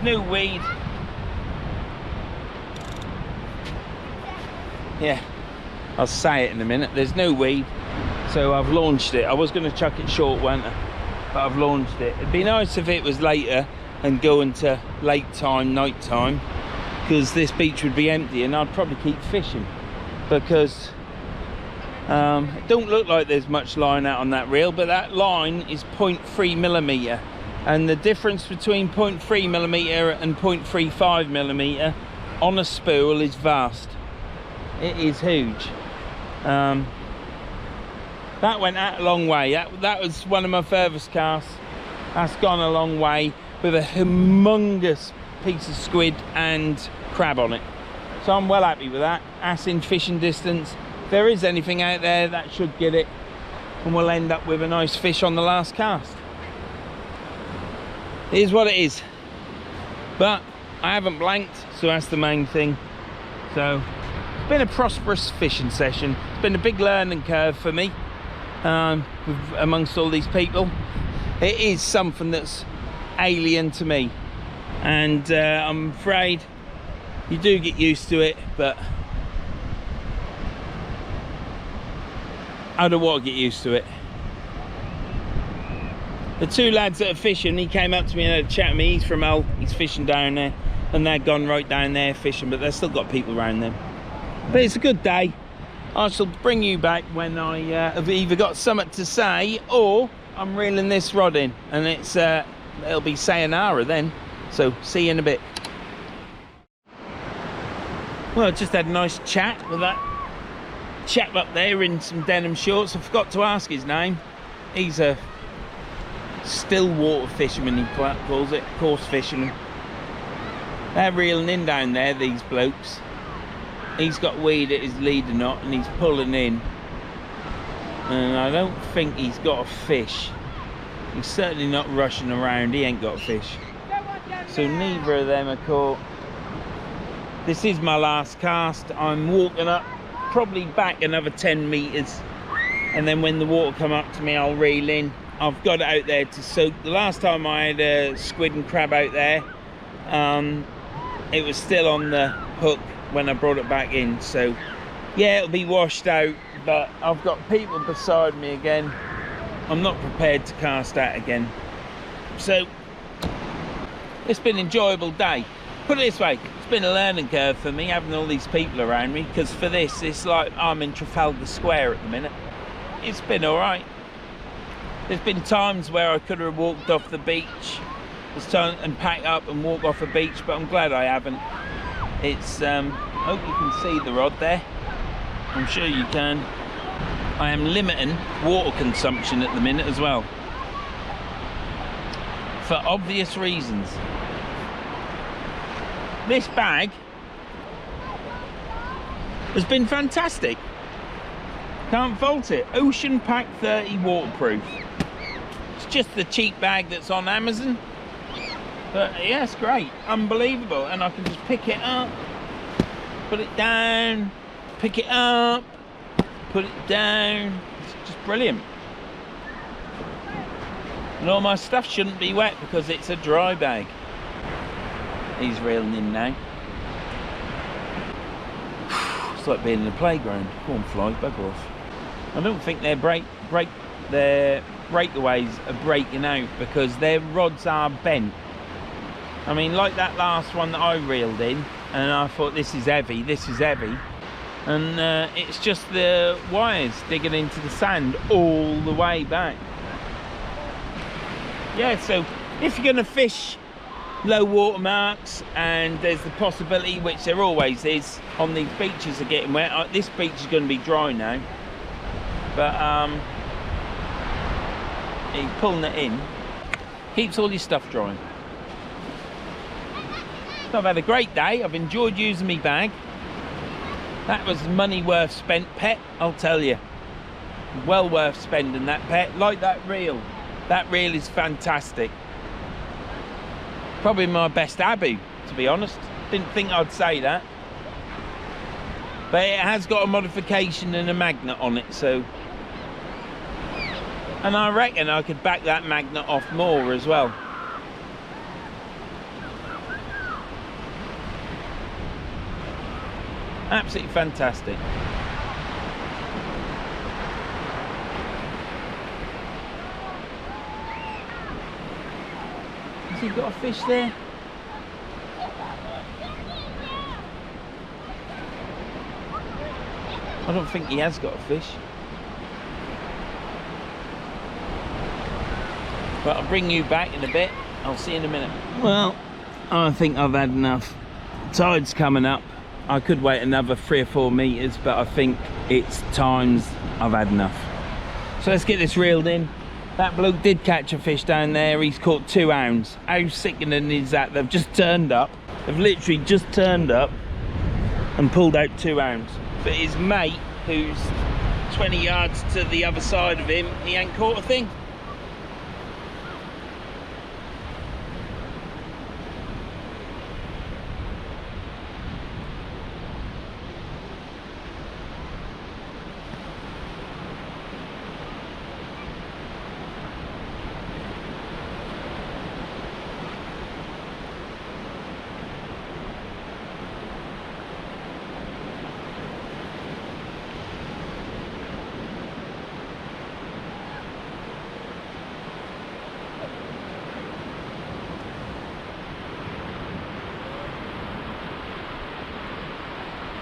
New weed. Yeah, I'll say it in a minute. There's no weed, so I've launched it. I was going to chuck it short, weren't I? But I've launched it. It'd be nice if it was later and go into late time, night time, because this beach would be empty and I'd probably keep fishing, because it don't look like there's much line out on that reel, but that line is 0.3mm. And the difference between 0.3mm and 0.35mm on a spool is vast. It is huge. That went out a long way. That was one of my furthest casts. That's gone a long way with a humongous piece of squid and crab on it. So I'm well happy with that. That's in fishing distance. If there is anything out there, that should get it. And we'll end up with a nice fish on the last cast. It is what it is, but I haven't blanked, so that's the main thing. So it's been a prosperous fishing session. It's been a big learning curve for me, amongst all these people. It is something that's alien to me, and I'm afraid you do get used to it, but I don't want to get used to it. The two lads that are fishing, he came up to me and had a chat with me. He's from Hull, he's fishing down there, and they're gone right down there fishing, but they've still got people around them. But it's a good day. I shall bring you back when I have either got something to say or I'm reeling this rod in, and it'll be sayonara then. So see you in a bit. Well, I just had a nice chat with that chap up there in some denim shorts. I forgot to ask his name. He's a still water fisherman, he calls it, coarse fisherman. They're reeling in down there, these blokes. He's got weed at his leader knot and he's pulling in, and I don't think he's got a fish. He's certainly not rushing around. He ain't got a fish, so neither of them are caught. This is my last cast. I'm walking up, probably back another 10 meters, and then when the water come up to me, I'll reel in. I've got it out there to soak. The last time I had a squid and crab out there, it was still on the hook when I brought it back in. So yeah, it'll be washed out, but I've got people beside me again. I'm not prepared to cast out again. So it's been an enjoyable day. Put it this way, it's been a learning curve for me having all these people around me, because for this, it's like I'm in Trafalgar Square at the minute. It's been all right. There's been times where I could have walked off the beach, and packed up and walked off the beach, but I'm glad I haven't. It's, I hope you can see the rod there. I'm sure you can. I am limiting water consumption at the minute as well, for obvious reasons. this bag has been fantastic. Can't fault it. Ocean Pack 30 waterproof. It's just the cheap bag that's on Amazon. But yeah, it's great. Unbelievable. And I can just pick it up, put it down, pick it up, put it down. It's just brilliant. And all my stuff shouldn't be wet because it's a dry bag. He's reeling in now. It's like being in the playground. Go on, fly, bugger off. I don't think their breakaways are breaking out because their rods are bent. I mean, like that last one that I reeled in, and I thought, this is heavy, and it's just the wires digging into the sand all the way back. Yeah, so if you're going to fish low water marks, and there's the possibility, which there always is, on these beaches are getting wet. This beach is going to be dry now, but you're pulling it in, keeps all your stuff dry. So I've had a great day. I've enjoyed using my bag. That was money worth spent, pet, I'll tell you. Well worth spending that, pet. Like that reel. That reel is fantastic. Probably my best Abu, to be honest. Didn't think I'd say that. But it has got a modification and a magnet on it, so. And I reckon I could back that magnet off more as well. Absolutely fantastic. Has he got a fish there? I don't think he has got a fish. But I'll bring you back in a bit. I'll see you in a minute. Well, I think I've had enough. Tide's coming up. I could wait another 3 or 4 meters, but I think it's times I've had enough. So let's get this reeled in. That bloke did catch a fish down there. He's caught 2 hounds. How sickening is that? They've just turned up. They've literally just turned up and pulled out 2 hounds. But his mate, who's 20 yards to the other side of him, he ain't caught a thing.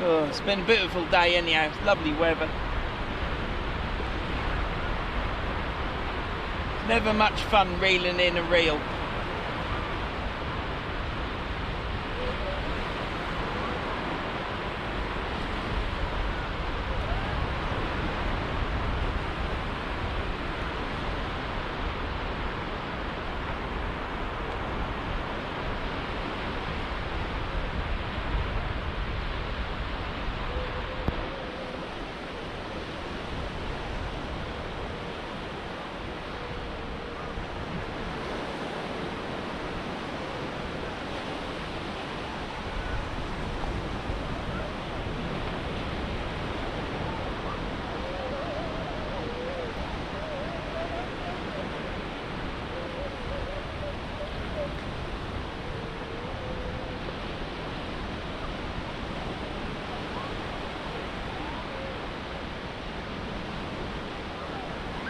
Oh, it's been a beautiful day anyhow. It's lovely weather. It's never much fun reeling in a reel.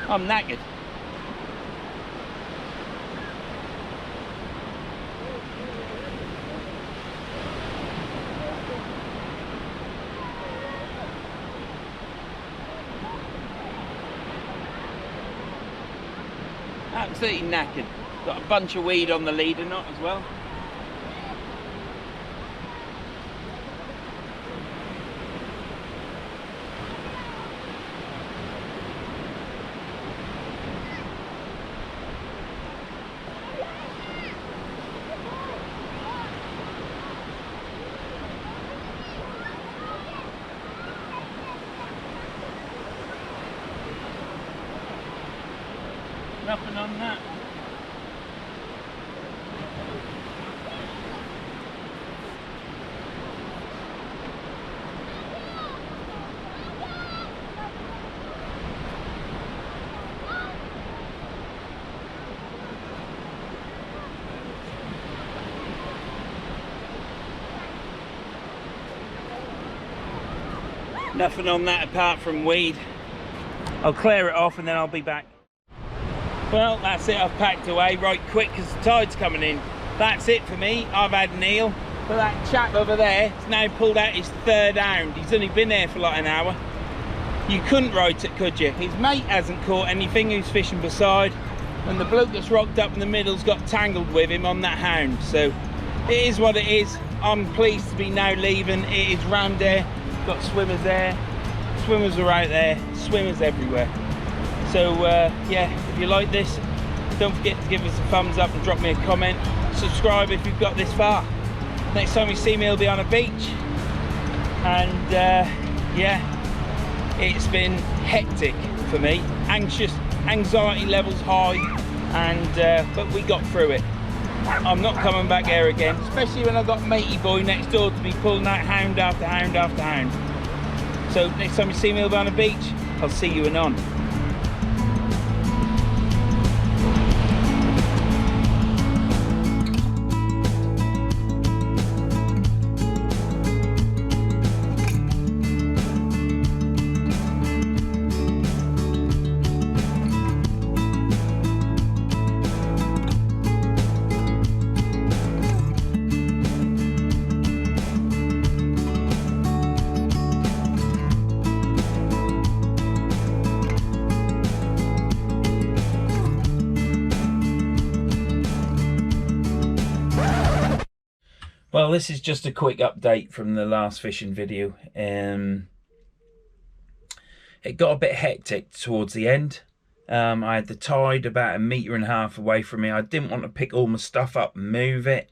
I'm knackered. Absolutely knackered. Got a bunch of weed on the leader knot as well. Nothing on that. Nothing on that apart from weed. I'll clear it off and then I'll be back. Well, that's it. I've packed away right quick because the tide's coming in. That's it for me. I've had an eel. But that chap over there has now pulled out his third hound. He's only been there for like an hour. You couldn't ride it, could you? His mate hasn't caught anything who's fishing beside. And the bloke that's rocked up in the middle's got tangled with him on that hound. So it is what it is. I'm pleased to be now leaving. It is rammed there. Got swimmers there, swimmers are out there, swimmers everywhere. So yeah, if you like this, don't forget to give us a thumbs up and drop me a comment. Subscribe if you've got this far. Next time you see me, I'll be on a beach. And yeah, it's been hectic for me, anxious, anxiety levels high, and but we got through it. I'm not coming back here again, especially when I've got matey boy next door to be pulling out hound after hound after hound. So next time you see me on the beach, I'll see you anon. Well, this is just a quick update from the last fishing video. It got a bit hectic towards the end. I had the tide about 1.5 meters away from me. I didn't want to pick all my stuff up and move it.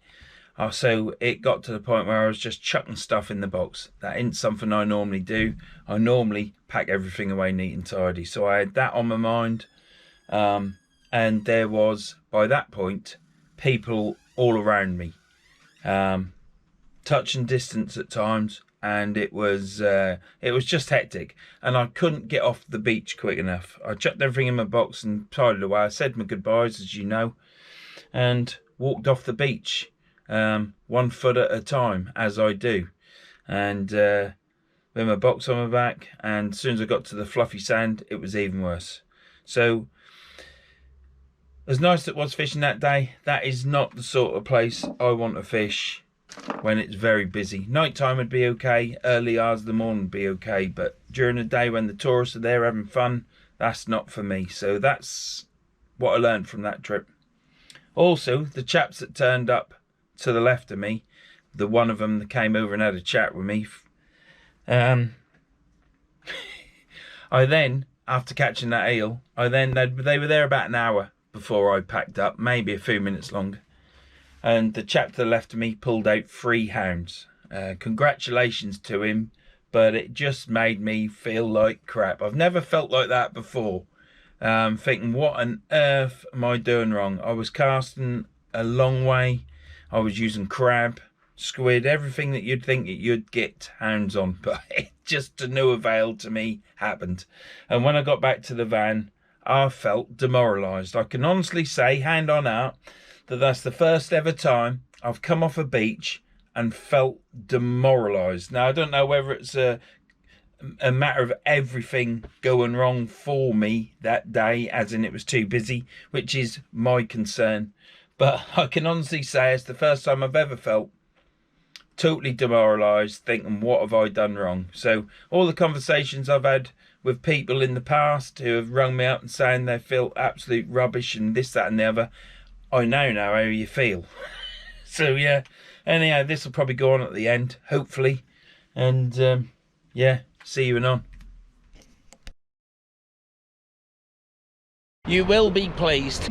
So it got to the point where I was just chucking stuff in the box. That isn't something I normally do. I normally pack everything away neat and tidy. So I had that on my mind. And there was, by that point, people all around me. Touch and distance at times, and it was just hectic, and I couldn't get off the beach quick enough. I chucked everything in my box and tided away. I said my goodbyes, as you know, and walked off the beach, 1 foot at a time, as I do, and with my box on my back. And as soon as I got to the fluffy sand, it was even worse. So as nice as it was fishing that day, that is not the sort of place I want to fish when it's very busy. Nighttime would be okay, early hours of the morning would be okay, but during the day when the tourists are there having fun, that's not for me. So that's what I learned from that trip. Also, the chaps that turned up to the left of me, the one of them that came over and had a chat with me, I then, after catching that eel, they were there about an hour before I packed up, maybe a few minutes longer. And the chap to the left of me pulled out 3 hounds. Congratulations to him, but it just made me feel like crap. I've never felt like that before. Thinking, what on earth am I doing wrong? I was casting a long way. I was using crab, squid, everything that you'd think that you'd get hounds on, but it just to no avail to me happened. And when I got back to the van, I felt demoralised. I can honestly say, hand on heart, that's the first ever time I've come off a beach and felt demoralised. Now, I don't know whether it's a matter of everything going wrong for me that day, as in it was too busy, which is my concern. But I can honestly say it's the first time I've ever felt totally demoralised, thinking, what have I done wrong? So all the conversations I've had with people in the past who have rung me up and saying they feel absolute rubbish and this, that and the other, I now know how you feel. So yeah, anyhow, this will probably go on at the end, hopefully. And yeah, see you anon. You will be pleased.